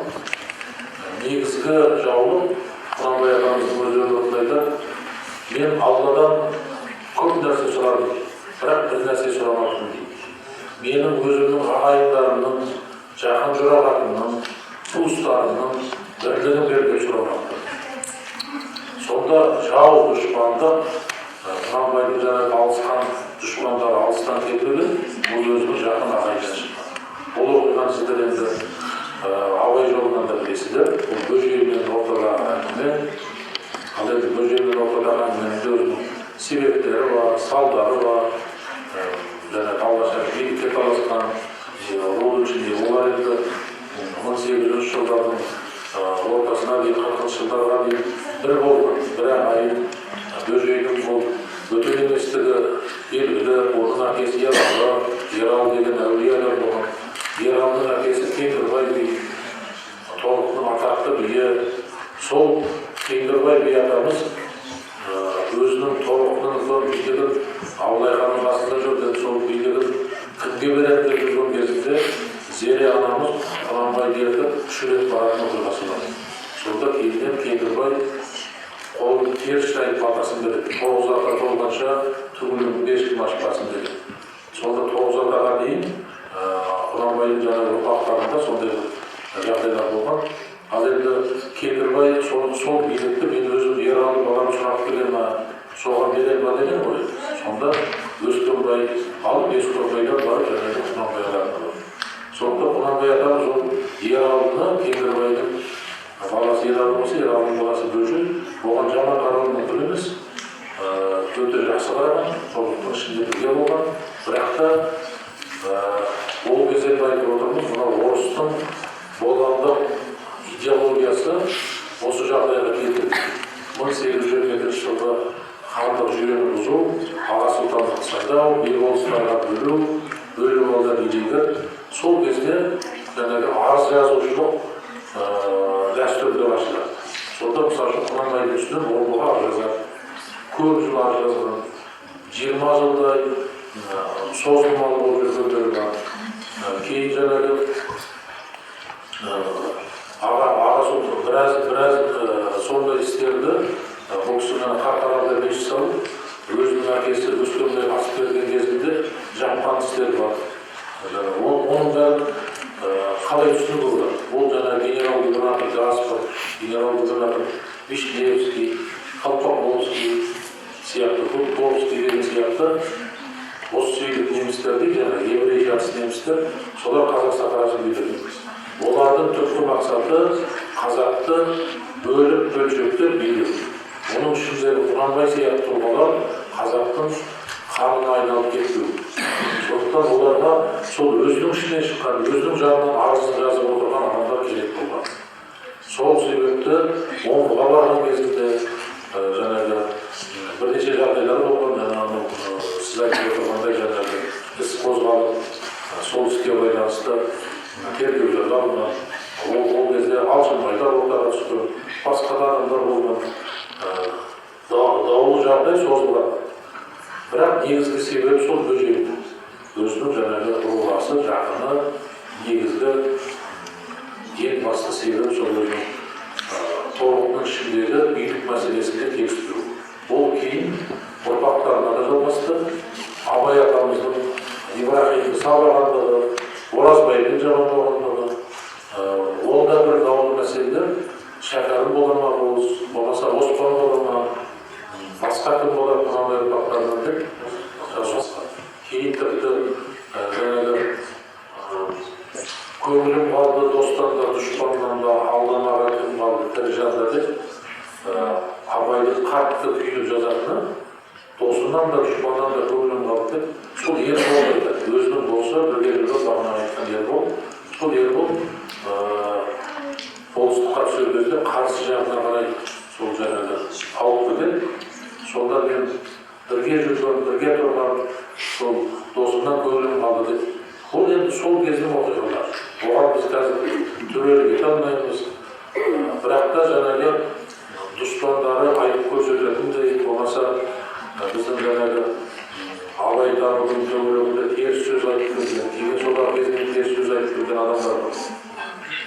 Speaker 1: Негізгі жауым Құнанбай ағамыздың өз өмірінде айтады, мен Алладан көп нәрсе сұрадым, бірақ бір нәрсе сұрамадым дейді. Менің өзімнің ағайындарымның, жақын жұрағатымның, туыстарымның бірлігін бер деп сұрамадым. Сонда жау дұшпанды, Құнанбайдың жаңағы алысқан дұшпандары алыстан келмеген, бұл өзінің жақын ағайындан шыққан. Бұл оқиғаны сіздер енді Абай жолынан да білесіздер. Бұл бөжей мен ортадағы әңгіме. Ал енді дейін бір болған, бір ағайын бөжейдің бұл бөтен еместігі белгілі, оның әкесі Ералы деген әулиелер болған. Ералының әкесі Кеңгірбай би, Тобықтың атақты биі. Сол Кеңгірбай би атамыз өзінің Тобықтың билігін Абылай ханның қасында жүрген сол билігін кімге береді деп жүрген кезінде Зере анамыз Құнанбайды ертіп 3 рет баратын оқиғасы бар. Сонда кейіннен Кеңгірбай қолын теріс жайып батасын береді. 9 ата толғанша түгілін ешкім ашпасын dedi. Сонда 9 атаға дейін Құнанбайдың жаңағы ұрпақтарында сондай жағдайлар болған. Ал енді Кеңгірбай сол билікті мен өзім Ералы балам сұрап келем, соған берем ба деген ғой. Сонда Өскенбай алып Өскенбайлар барып жаңағы Құнанбай атаны. Сонда Құнанбай атамыз ол Ералыны Кеңгірбайдың баласы Ералы болса, Ералының баласы Бөжей, оған жаман қарауы мүмкін емес. Өте жақсы қараған, Тобықтың ішінде бірге болған. Бірақ та ол кезден айтып отырмыз, мынау орыстың болғандық идеологиясы осы жағдайға келді. 1822 жылғы хандық жүйені бұзу, аға сұлтандық сайлау, би болыстарға бөлу алда билігі. Сол кезде жаңағы арыз жазушылық дәстүрді ашылды. Сонда мысалы Құнанбайдың үстінен омбыға арыз жазады. Көп жыл арыз жазған, 20 жылдай созылмалы болып жүргендері бар. Кейін жаңағы аға сұлтан біраз сондай істерді бұл кісінің Қарқаралыда мешіт салып, өзінің әкесі Өскенбай асып берген кезінде жапқан істері бар. Оның бәрін қалай түсінуге болады? Ол жаңағы генерал-губернатор Гаспар, генерал-губернатор Вишневский, Колпаковский сияқты, Гудковский деген сияқты осы сөйлік немістерді, жаңағы еврей жартыс немістер, солар Қазақстан қарасын биледі. Олардың түпкі мақсаты қазақты бөліп-бөлшектеп билеу. Оның ішіндегі Құнанбай сияқты тұлғалар қазақтың қанына айналып кетпеу. Сондықтан оларға сол өзінің ішінен шыққан, өзінің жағынан арызын жазып отырған адамдар керек болған. Сол себепті омбыға барған кезінде жаңағы бірнеше жағдайлар болған, сіз айтып отырғандай жаңағы іс қозғалып, сол іске байланысты тергеулер алынған. Ол кезде Алшынбайлар ортаға түсті, басқа да адамдар болған. Даулы жағдай созылған. Бірақ негізгі себеп сол Бөжей. Өзінің жаңағы руласы, жақыны, негізгі ең басты себеп сол өзінің Тобықтың ішіндегі билік мәселесінде текстіру. Ол кейін ұрпақтарына да жалғасты. Абай атамыздың Ибрахимді сабағандығы, Оразбайдың жаман болғандығы, ол да бір даулы мәселелер. Шәкәрім бола ма, болмаса Оспан бола ма, басқа кім бола Құнанбай ұрпақтарынан деп жазған. Кейін тіпті көңілім қалды, достан да, дұшпаннан да, алдамаға кім қалды, тірі жанда деп Абайды қатты күйіп жазатыны, досынан да, дұшпаннан да көңілім қалды деп, сол Ербол айтады. Өзінің досы, бірге жүрген бағана айтқан Ербол, сол Ербол болыстыққа түсер кезде қарсы жағына қарай сол жаңағы алып кетеді. Сонда мен бірге жүрген, бірге тұрған сол досымнан көңілім қалды деп. Ол енді сол кездің оқиғалар. Оған біз қазір төрелік ете алмаймыз. Бірақ та жаңағы дұшпандары айтып көрсететіндей, болмаса біздің жаңағы Абайдағы өлеңінде теріс сөз айтып көрген, кейін солар кезінде теріс сөз айтып көрген адамдар бар.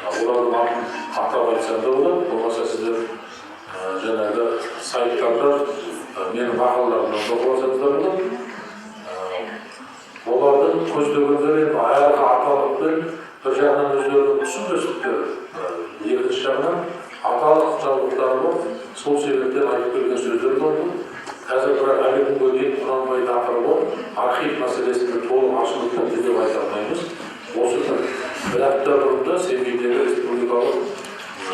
Speaker 1: Олардың атын атап айтсам да болады, болмаса сіздер жаңағы сайттарда менің мақалаларымнан оқып алсаңыздар болады. Олардың көздегендері аяғы аталықпен бір жағынан өздерінің түсінбестіктері, екінші жағынан аталық жаулықтары бар, сол себептен айтып келген сөздер болды. Қазір бірақ әлі күнге дейін Құнанбай тақырыбы архив мәселесінде толық ашылып кетті деп айта алмаймыз. Осы бір апта бұрында Семейдегі республикалық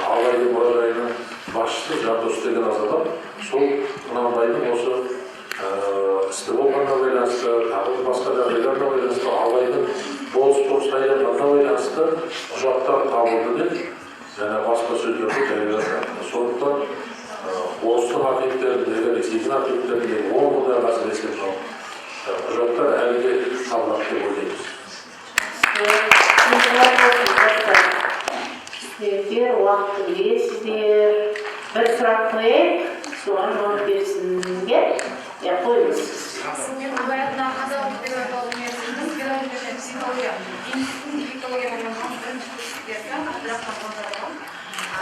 Speaker 1: Абайдың мұражайының басшысы Жандос деген азамат сол Құнанбайдың осы істі болғанына байланысты, тағы басқа жағдайларына байланысты, Абайдың болыс сайланғанына байланысты құжаттар табылды деп, және басқа сөздерді жариялады. Сондықтан жинақ үкіметіндегі 10 мыңдан аса есеп жоқ. Құжаттар әлі де сабылады деп ойлаймыз.
Speaker 2: Сіздер уақыт білесіздер. Bir сұрақ қояйық, соған жауап берсінге. Қойыңыз.
Speaker 4: Мен ұлайатына қазалық педагогикалық университетінің педагогика және психология институтының дефектология бөлімінің бірінші курс студенті Абдрахман Молдағұлова.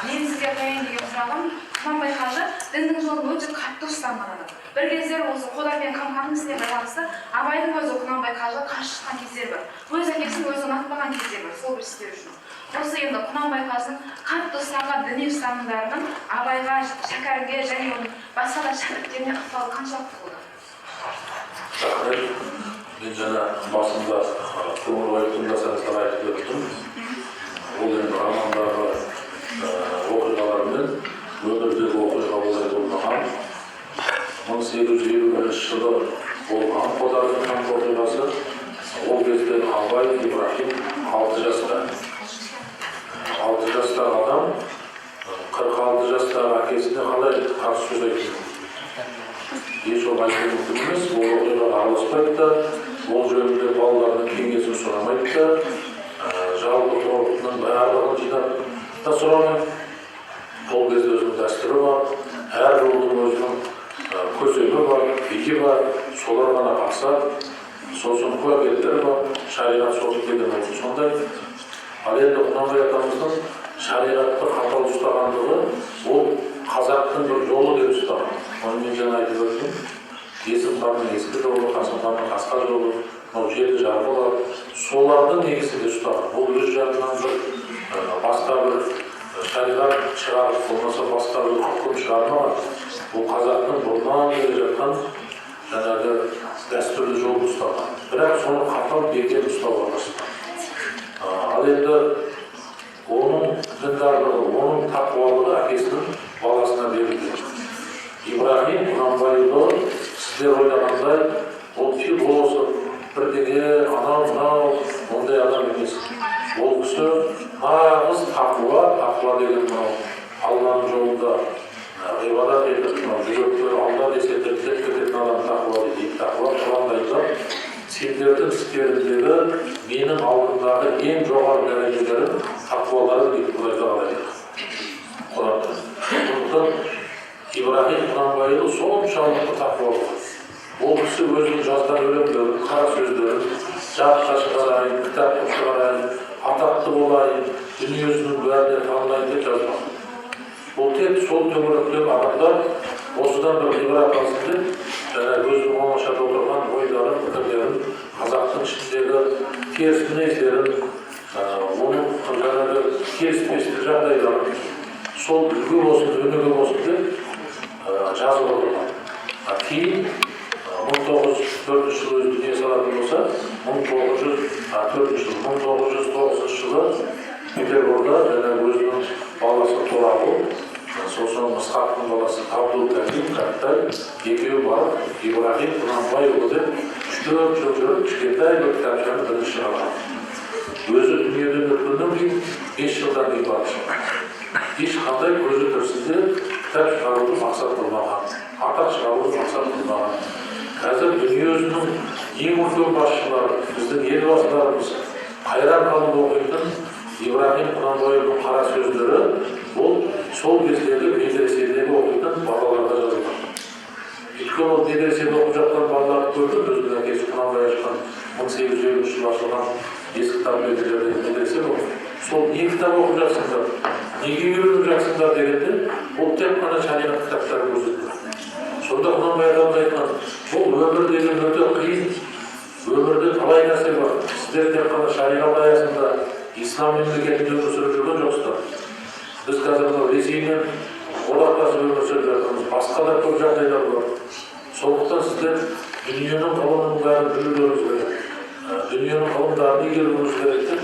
Speaker 4: Мен сізге қояйын деген сұрағым, Құнанбай қажы діннің жолын өте қатты ұстанған адам. Bir кездері осы Қодар мен Қамқаның ісіне байланысты Абайдың өзі Құнанбай қажыға қарсы шыққан кездер бар. Өз әкесін өзі ұнатпаған кездер бар, сол бір істер үшін. Осы енді Құнанбай қажының қатты ұстанған діни ұстанымдарының Абайға, Шәкәрімге және оның басқа да шәкірттеріне ықпалы қаншалықты болды?
Speaker 1: Рахмет. Мен жаңа басында көңіл ойып тыңдасаңыздар айтып өттім. Ол енді романдағы оқиғалармен өмірдегі оқиға олай болмаған. 1851 жылы болған Қодардың хан оқиғасы. Ол кезде Абай Ибрахим 6 жаста. 6 жастағы адам 46 жастағы әкесіне қалай қарсы сөз айтты? Еш ол айтқан мүмкін емес, ол оқиғаға араласпайды да, ол жөнінде балаларының кеңесін сұрамайды да, жалпы торғының барлығын жинап та сұрамайды. Ол кезде өзінің дәстүрі бар, әр рудың өзінің көсемі бар, биі бар, солар ғана қатысады. Сосын куәгерлері бар, шариғат соты деген осы сондай. Ал енді Құнанбай атамыздың шариғатты қатал ұстағандығы ол қазақтың бір жолы деп ұстаған. Оны мен жаңа айтып өттім. Есім ханның ескі жолы, Қасым ханның қасқа жолы, жеті жарғы бар. Солардың негізінде ұстаған. Ол өз жағынан бір басқа бір шариғат шығарып, болмаса басқа бір құқым шығармаған. Ол қазақтың бұрыннан келе жатқан жаңағы дәстүрлі жолды ұстаған. Бірақ соны қатал бекем ұстауға тырысқан. Ал енді оның діндарлығы, оның тақуалығы әкесінің баласына берілген. Ибрахим Құнанбайұлы сіздер ойлағандай, ол философ, бірдеңе, анау, ондай адам емес. Ол кісі нағыз тақуа деген Алланың жолында ғибадат етіп, жүректері Алла десе тіркеп кететін адам тақуа дейді. Тақуа Құранды айтады, сендердің істеріндегі менің алдымдағы ең жоғары дәрежелері тақуалары дейді Құдай Тағала айтады. Құранда. Сондықтан Ибрахим Құнанбайұлы соншалықты тақуа болды. Ол кісі өзінің жазған өлеңдерін, қара сөздерін жарыққа шығарайын, кітапқа шығарайын, атақты болайын, дүниесінің бәріне танылайын деп жазған. Ол тек сол төңіректегі адамдар осыдан бір ғибрат алсын деп, өзінің оңашада отырған ойларын, пікірлерін, қазақтың ішіндегі теріс мінездерін, оның жаңағы келіспестік жағдайларын сол үлгі болсын, өнеге болсын деп жазып отырған. Кейін 1904 жылы өз дүние салатын болса, 1909 жылы Петербургда өзінің баласы Турағұл, сосын Ысқақтың баласы Абдул-Кәрим Кәкітай екеуі барып, Ибрахим Құнанбайұлы деп 3-4 жыл жүріп, кішкентай бір кітапшаны бірінші шығарған. Өзі дүниеден өткеннен кейін 5 жылдан кейін барып шыққан. Ешқандай көзі тірісінде кітап шығаруды мақсат қылмаған, атақ шығаруды мақсат қылмаған. Қазір дүниесінің ең үлкен басшылары, біздің елбасыларымыз қайран қалып оқитын Ибрахим Құнанбайұлының қара сөздері ол сол кездегі медреседегі оқитын балаларға жазылған. Өйткені ол медреседе оқып жатқан балаларды көрді, өзінің әкесі Құнанбай ашқан 1850 жылы ашылған ескі медреселердегі медресе болды. Сол не кітап оқып жатсыңдар, неге үйреніп жатсыңдар дегенде, ол тек қана шариғат кітаптары көрсетті. Сонда Құнанбай атамыз айтқан, бұл өмір деген өте қиын, өмірде талай нәрсе бар. Сіздер тек қана шариғат аясында ислам мемлекетінде өмір сүріп жүрген жоқсыздар. Біз қазір Ресеймен одақтасып өмір сүріп жатырмыз. Басқа да көп жағдайлар бар. Сондықтан сіздер дүниенің ғылымының бәрін білулеріңіз керек. Дүниенің ғылымдарын игеруіңіз керек деп,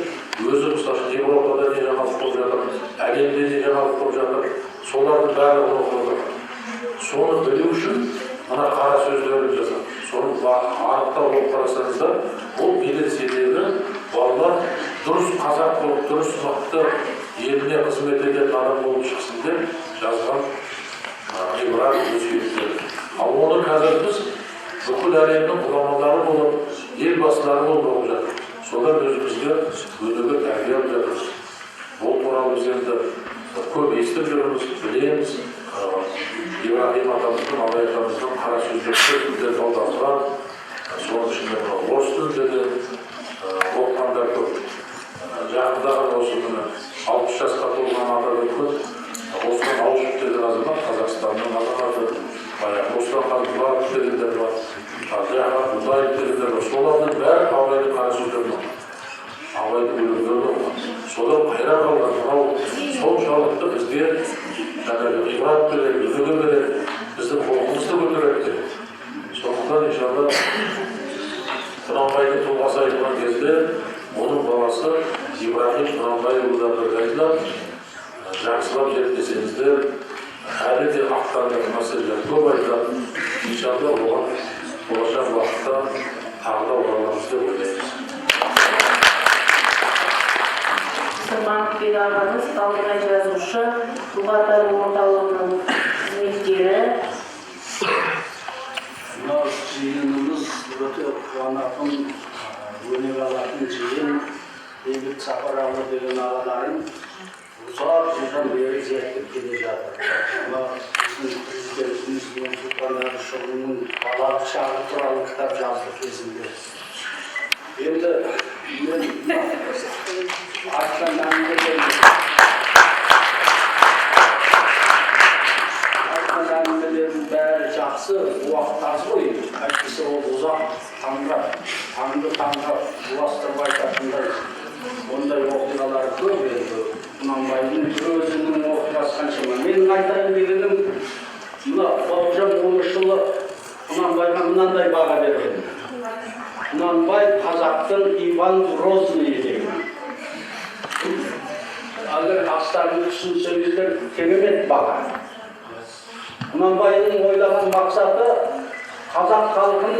Speaker 1: өзі мысалы Европада не жаңалық болып жатыр, әлемде не жаңалық болып жатыр, солардың бәрін оқып отыр. Соны білу үшін мына қара сөздерін жазады. Соны анықтап оқып қарасаңыздар, ол медреседегі балалар дұрыс қазақ болып, дұрыс мықты еліне қызмет ететін адам болып шықсын деп жазған ғибрат өсиеттер. Ал оны қазір біз бүкіл әлемнің ғұламалары болып, елбасылары болып оқып жатыр. Содан өзімізге өнеге тәрбие алып жатырмыз. Бұл туралы біз енді көп естіп жүрміз, білеміз. Ибрахим атамыздың, Абай атамыздың қара сөздері қолданылған, соның ішінде орыс тілінде де оқығандар көп. Жақында ғана осы күні 60 жасқа толған атап осыдан ауысып деген азамат Қазақстанның азаматы, осыдан Қазбұлақов дегендер бар, Жахат Мұтаев дегендер бар. Солардың бәрі Абайдың қара сөздерін оқыған, Абайдың өлеңдерін оқыған. Содан қайран қалған, мынау соншалықты бізге ғибрат береді, үлгі береді, біздің рухымызды көтереді деп. Сондықтан иншалла Құнанбайдың тұлғасы айтылған кезде оның баласы Ибрахим Құнанбайұлы да айтылады. Жақсылап зерттесеңіздер, әлі де ақтарылатын мәселелер көп айтады. Иншалла оған болашақ уақытта тағы да ораламыз деп ойлаймыз.
Speaker 2: Сырмановбек ағамыз, Талдыбай жазушы, Дулатар орталығының қызметкері.
Speaker 5: Мынау жиынымыз өте қуанатын, өнеге алатын жиын. Бейбіт Сапаралы деген ағаларым ұзақ жылдан бері зерттеп келе жатыр. Біздің президентіміз Нұрсұлтан Әбішұлының балалық шағы туралы кітап жазды кезінде. Енді мен айтқан әңгімелердің бәрі жақсы, уақыт аз ғой. Әйтпесе ол ұзақ таңды жуастырып айтатындай ондай оқиғалар көп енді. Құнанбайдың өзінің оқиғасы қаншама. Менің айтайын дегенім, мына Бауыржан Момышұлы Құнанбайға мынандай баға берген. Құнанбай қазақтың Иван Грозный деген. Алыр астарын түсінсеңіздер керемет баға. Құнанбайдың ойлаған мақсаты қазақ халқын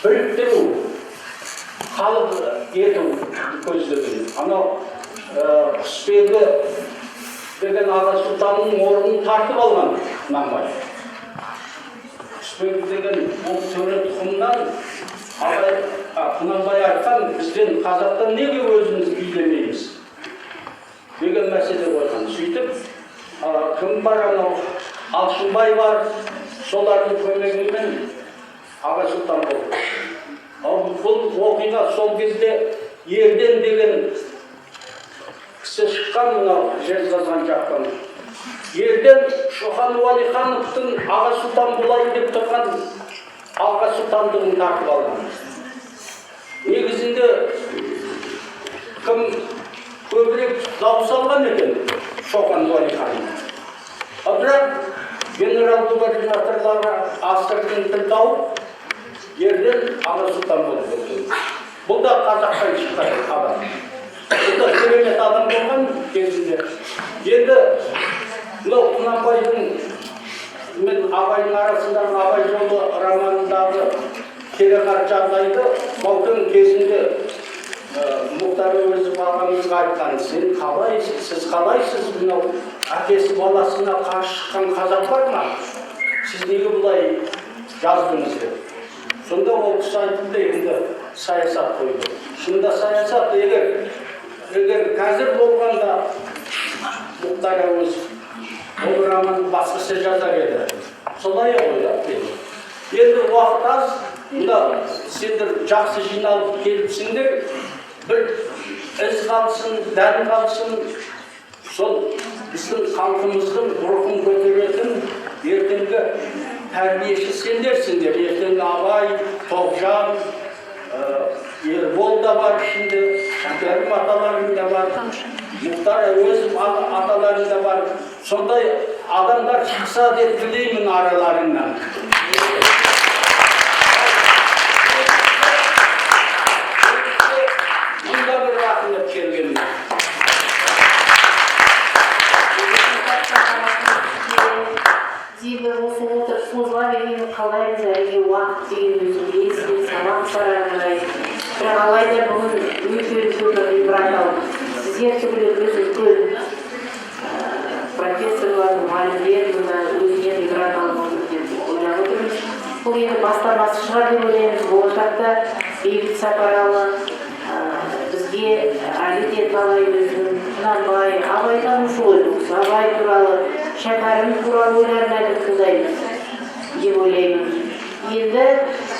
Speaker 5: біріктіру, халық ету көздеген. Анау Құсбегі деген Аға Сұлтанның орнын тартып алған Құнанбай. Құсбегі деген бұл төре тұқымнан Құнанбай айтқан, бізден қазақтан неге өзіміз билемейміз деген мәселе қойған. Сөйтіп, кім бар, анау Алшынбай бар, солардың көмегімен Аға Сұлтан болды. Бұл оқиға сол кезде Ерден деген кісі шыққан, мынау Жезқазған жақтан. Ерден Шоқан Уәлихановтың Аға Сұлтан болайын деп тұрған Аға Сұлтандығын тартып алған. Негізінде кім көбірек дауыс алған екен? Шоқан Уәлиханов. Бірақ генерал-губернаторларға Астыртын тіл тауып, Ерден Аға Сұлтан болып кеткен. Бұл да қазақтан шыққан адам. Бұл да керемет адам болған кезінде. Енді мынау Құнанбайдың мен Абайдың арасындағы Абай жолы романындағы кереғар жағдайды Баукең кезінде Мұхтар Әуезов ағамыз айтқан, сіз қалайсыз, мынау әкесі баласына қарсы шыққан қазақ бар ма? Сіз неге бұлай жаздыңыз деп. Сонда ол кісі айтты, енді саясат қойды. Шында саясат, егер қазір болғанда Мұхтар Әуезов ол роман басқаша жазар еді. Солай ойлап еді. Енді уақыт аз, мына сендер жақсы жиналып келіпсіңдер, бір із қалсын, дән қалсын, сол біздің халқымыздың рухын көтеретін ертеңгі тәрбиеші сендерсіңдер. Ертеңгі Абай, Тоғжан, Ербол да бар ішінде, Шәкәрім аталарың да бар, Мұхтар Әуезов аталарың да бар. Сондай адамдар шықса деп тілеймін араларыңнан. Мұнда бір рахмет келгенім.
Speaker 2: Дейді осы отырып созыла бергені қалаймыз, әрине уақыт деген өзі еске сабақ сарайдай. Бірақ алайда бүгін өте үлкен ғибрат алып, сіздер түгілі өз үлкен профессорлар, мұғалімдер мұнда өзінен ғибрат алып отыр деп ойлап отырмыз. бұл енді бастамасы шығар деп ойлаймыз. Болашақта Бейбіт Сапаралы бізге Әлиде Талай өзінің Құнанбай, абайтанушы ғой, абай туралы, Шәкәрім туралы ойларын әлі тыңдаймыз деп ойлаймын. Енді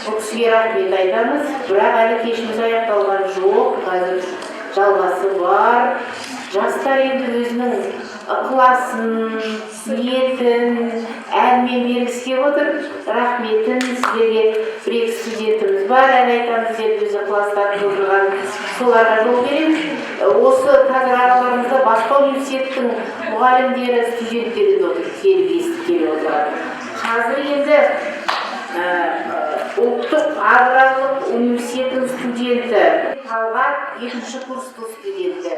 Speaker 2: бұл кісіге рахмет айтамыз, бірақ әлі кешіміз аяқталған жоқ, қазір жалғасы бар. Жастар енді өзінің ықыласын, ниетін, әнмен бергісі келіп отыр. Рахметін сіздерге. Бір-екі студентіміз бар, ән айтамыз деп өзі ықыластарын отырған, соларға жол береміз. Осы қазір араларымызда басқа университеттің мұғалімдері, студенттері де отыр, келіп естіп келіп отырған. Қазір енді ұлттық аграрлық университетінің студенті, Талғат 2-ші курстың студенті.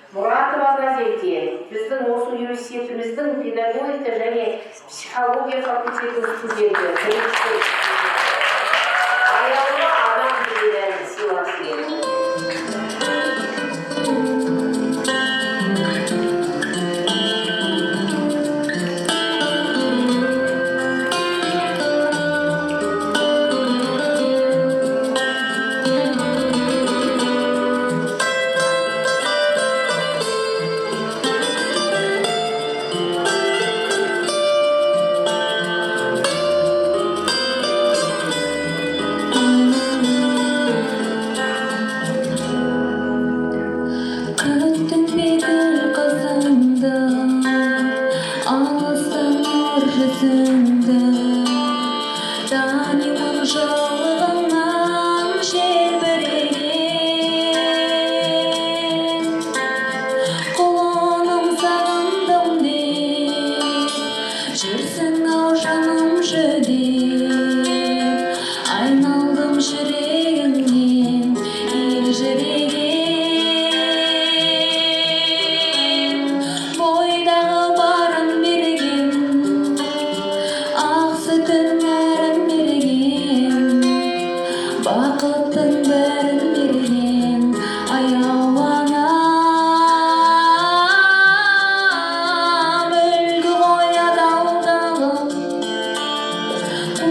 Speaker 2: Мұратова газете, біздің осы университетіміздің педагогика және психология факультетінің студенті. Аяулы адам білелерін сыйласы келді.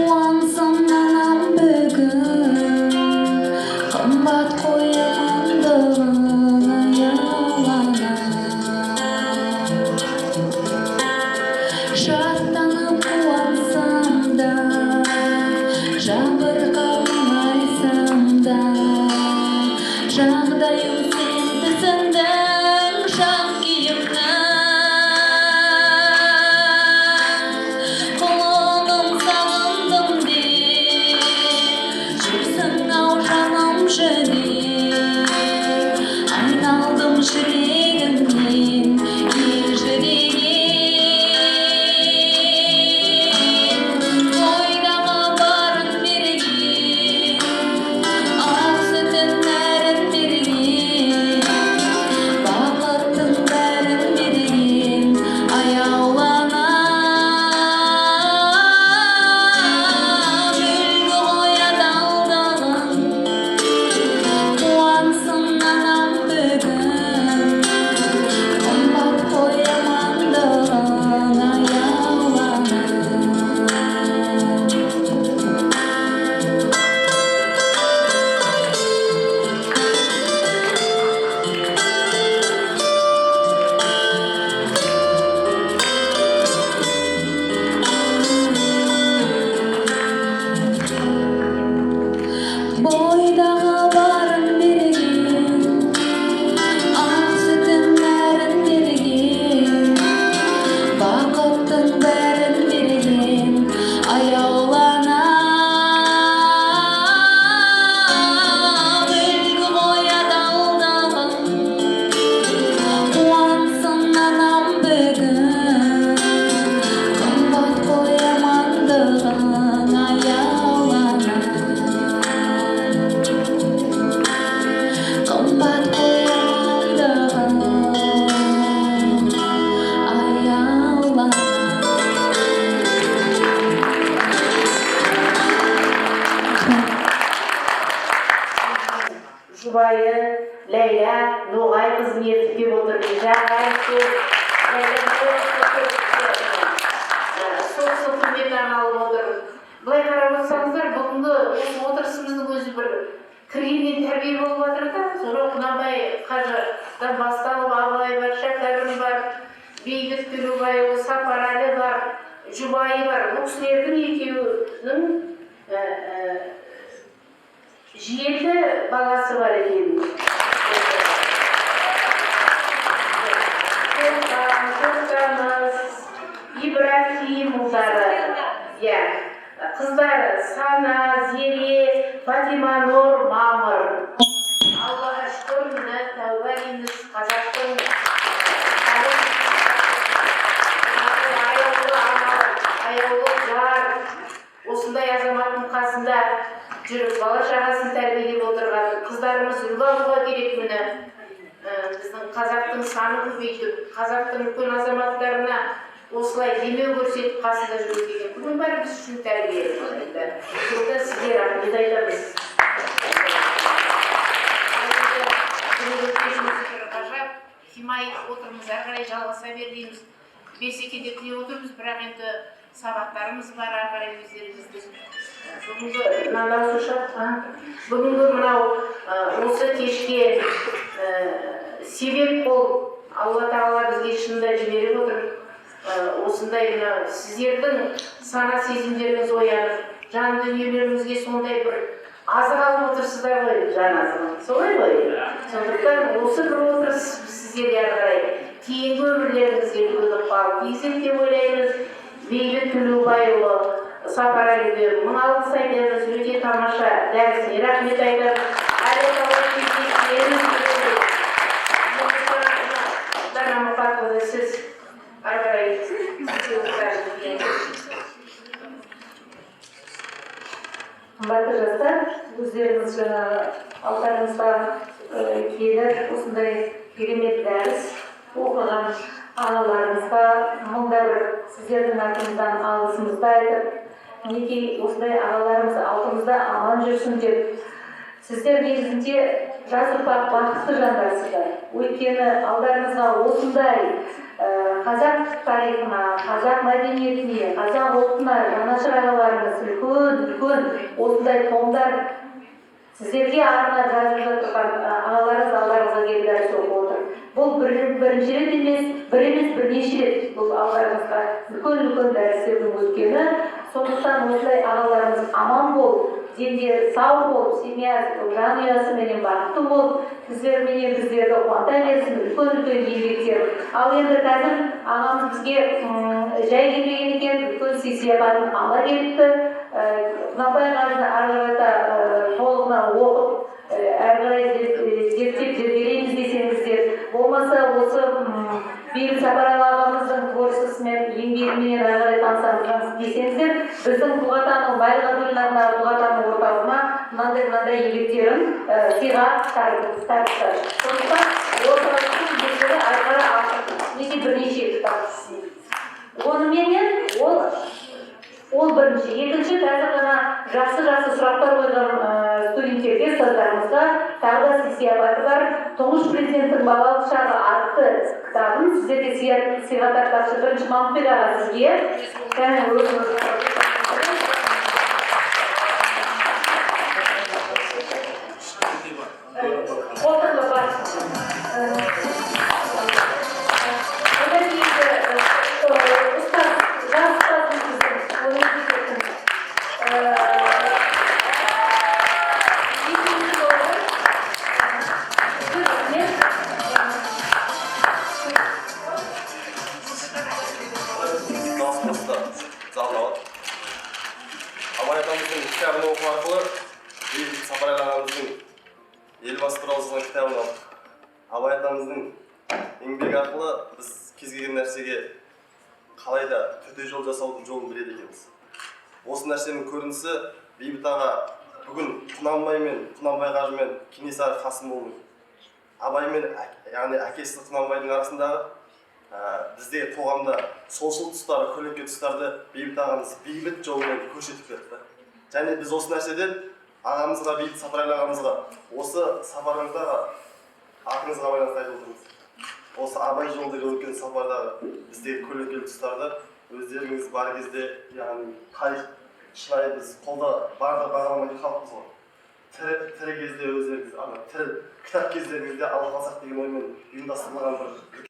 Speaker 6: Once I'm not, I'm
Speaker 2: жұбайы Ләйла Ноғай қызын ертіп келіп отыр. Жағай сол құрметін алып отыр. Былай қарап отырсаңыздар, бүгінгі осы отырысымыздың өзі бір кіргеннен тәрбие болып жатыр да. Sonra Құнанбай қажыдан басталып Абылай бар, Шәкәрім бар, Бейбіт Төлеубайұлы, Сапарәлі бар, жұбайы бар. Бұл кісілердің екеуінің 7 баласы бар екен. Тоқтамыз, Ибрахим ұлдары, қыздары Сана, Зере, Фатима, Нұр, Мамыр. Аллаға шүкір, міне тәуба дейміз қазақтың аяулы жар, осындай азаматтың қасында жүріп бала шағасын тәрбиелеп отырған қыздарымыз үлгі алуға керек. Міне біздің қазақтың саны көбейтіп, қазақтың үлкен азаматтарына осылай демеу көрсетіп қасында жүру деген. Бүгін бәрі біз үшін тәрбие. Сонда сізге рахмет айтамыз. Ғажап, химай отырмыз, әрі қарай жалғаса бер дейміз. Берсекеде күле отырмыз, бірақ енді сабақтарымыз бар, әрі қарай өздеріңіздің. Бүгінгі мынау осы кешке себеп болып Алла Тағала бізге шынында жіберіп отыр. Осындай сіздердің сана сезімдеріңіз оянып, жан дүниелеріңізге сондай бір азық алып отырсыздар ғой, жан азығы. Солай ғой? Сондықтан осы бір отырыс сіздерге әрі қарай кейінгі өмірлеріңізге үлгі ықпал тигізеді деп ойлаймыз. Бейбіт Төлеубайұлы, Сапарәліге мың алғыс айтамыз, өте тамаша дәрісіне рахмет айтамыз. Дана Мұқатқызы, сіз әрі қарай қымбатты жастар, өздеріңіз жаңағы алдарыңызға келіп осындай керемет дәріс оқыған аналарымызға мыңда бір сіздердің атыңыздан алғысымызды айтып, мінекей осындай ағаларымыз алдымызда аман жүрсін деп, сіздер негізінде жас ұрпақ бақытты жандарсыздар. Өйткені алдарыңызға осындай қазақ тарихына, қазақ мәдениетіне, қазақ ұлтына жанашыр ағаларымыз үлкен осындай томдар сіздерге арнап жазып жатқан ағаларыңыз алдарыңызға келіп дәріс оқып отыр. Бұл бірінші рет емес, бірнеше рет бұл алдарыңызға үлкен дәрістердің өткені. Сондықтан осылай ағаларымыз аман болып, дендері сау болып, семья жанұясы менен бақытты болып, сіздерменен біздерді қуанта берсін, үлкен еңбектер. Ал енді қазір ағамыз бізге жай келмеген екен, үлкен сый-сияпатын ала келіпті. Құнанбай қажыны ары қарата толығынан оқып, әрі қарай зерттеп зерделейміз десеңіздер, болмаса осы Бейбіт Сапарәлі ағамыздың творчествосымен, еңбегімен ары қарай танысамыз десеңіздер, біздің Тұлғатану, Байырғы атындағы Тұлғатану орталығына мынандай еңбектерін сыйға тартты. Сондықтан орталықтың еңбектері ары қарай ашық, неге бірнеше кітап. Оныменен ол бірінші. Екінші, қазір ғана жақсы сұрақтар қойған студенттерге, ұстаздарымызға тағы да сый-сияпаты бар. Тұңғыш президенттің балалық шағы атты кітабын сіздерге сыйға тартпақшы. Бірінші Мамытбек аға сізге. Қолтығы бар.
Speaker 3: Абай атамыздың кітабын оқу арқылы Бейбіт Сапарәлі ағамыздың елбасы туралы жазған кітабын алдық. Абай атамыздың еңбегі арқылы біз кез келген нәрсеге қалай да төте жол жасаудың жолын біледі екенбіз. Осы нәрсенің көрінісі Бейбіт аға бүгін Құнанбай қажымен Кенесары Қасымұлының, Абай мен яғни әкесі Құнанбайдың арасындағы бізде қоғамда солшыл тұстары, көлеңке тұстарды Бейбіт ағамыз бейбіт жолмен көрсетіп берді. Және біз осы нәрседен ағамызға, Бейбіт Сапарәлі ағамызға осы сапарыңыздағы атыңызға байланысты айтып отырмыз. Осы Абай жолдегі өткен сапардағы біздегі көлеңкелі тұстарды өздеріңіз бар кезде, яғни тарих шынайы біз қолда барда бағаламайтын халықпыз ғой. Тірі кезде өздеріңіз, тірі кітап кездеріңізде алға қалсақ деген оймен ұйымдастырылған бір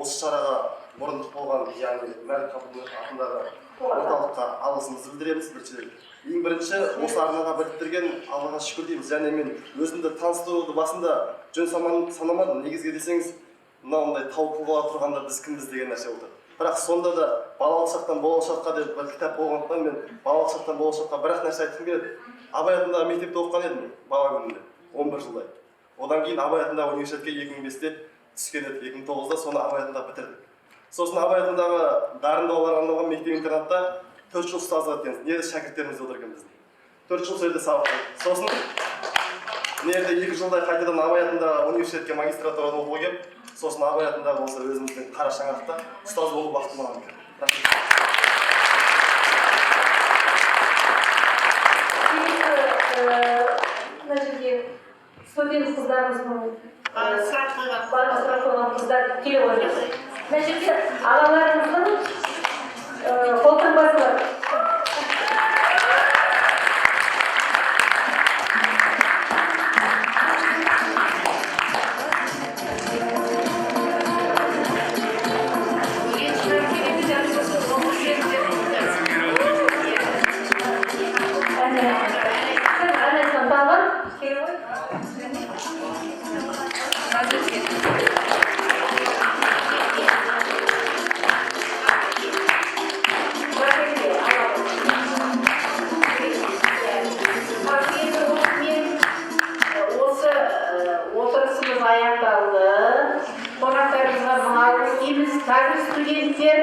Speaker 3: осы шараға мұрындық болған, яғни Мәлік Қабылбек атындағы орталыққа алғысымызды білдіреміз. Ең бірінші осы арнаға біріктірген Аллаға шүкір дейміз. Және мен өзімді таныстыруды басында жөн санамадым. Негізге десеңіз, мынандай тау тұлғалар тұрғанда біз кімбіз деген нәрсе болды. Бірақ сонда да балалық шақтан болашаққа деп бір кітап болғандықтан мен балалық шақтан болашаққа бір-ақ нәрсе айтқым келеді. Абай атындағы мектепте оқыған едім бала күнімде, 11 жылдай. Одан кейін Абай атындағы университетке 2005-те түскен едік, 2009-да соны Абай атында бітірдік. Сосын Абай атындағы дарынды балаларға арналған мектеп-интернатта 4 жыл ұстаздық еткен. Неде шәкірттеріміз отыр екен біздің. 4 жыл сол жерде сабақ бердік. Сосын неде 2 жылдай қайтадан Абай атындағы университетке магистратурада оқуға келіп, сосын Абай атындағы болса өзіміздің қара шаңырақта ұстаз болу бақыты маған келді.
Speaker 6: Мына жерге студент қыздарымыздың сұрақ қойған қыздар келе қойды. Мына жерде ағаларымыздың қолтаңбасы бар.
Speaker 2: Студенттер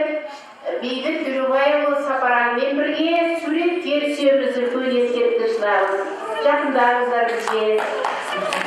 Speaker 2: Бейбіт Төлеубайұлы Сапарәлімен бірге сурет түсеміз, үлкен ескерткіш шығармыз. Жақындарыңыздар бізге.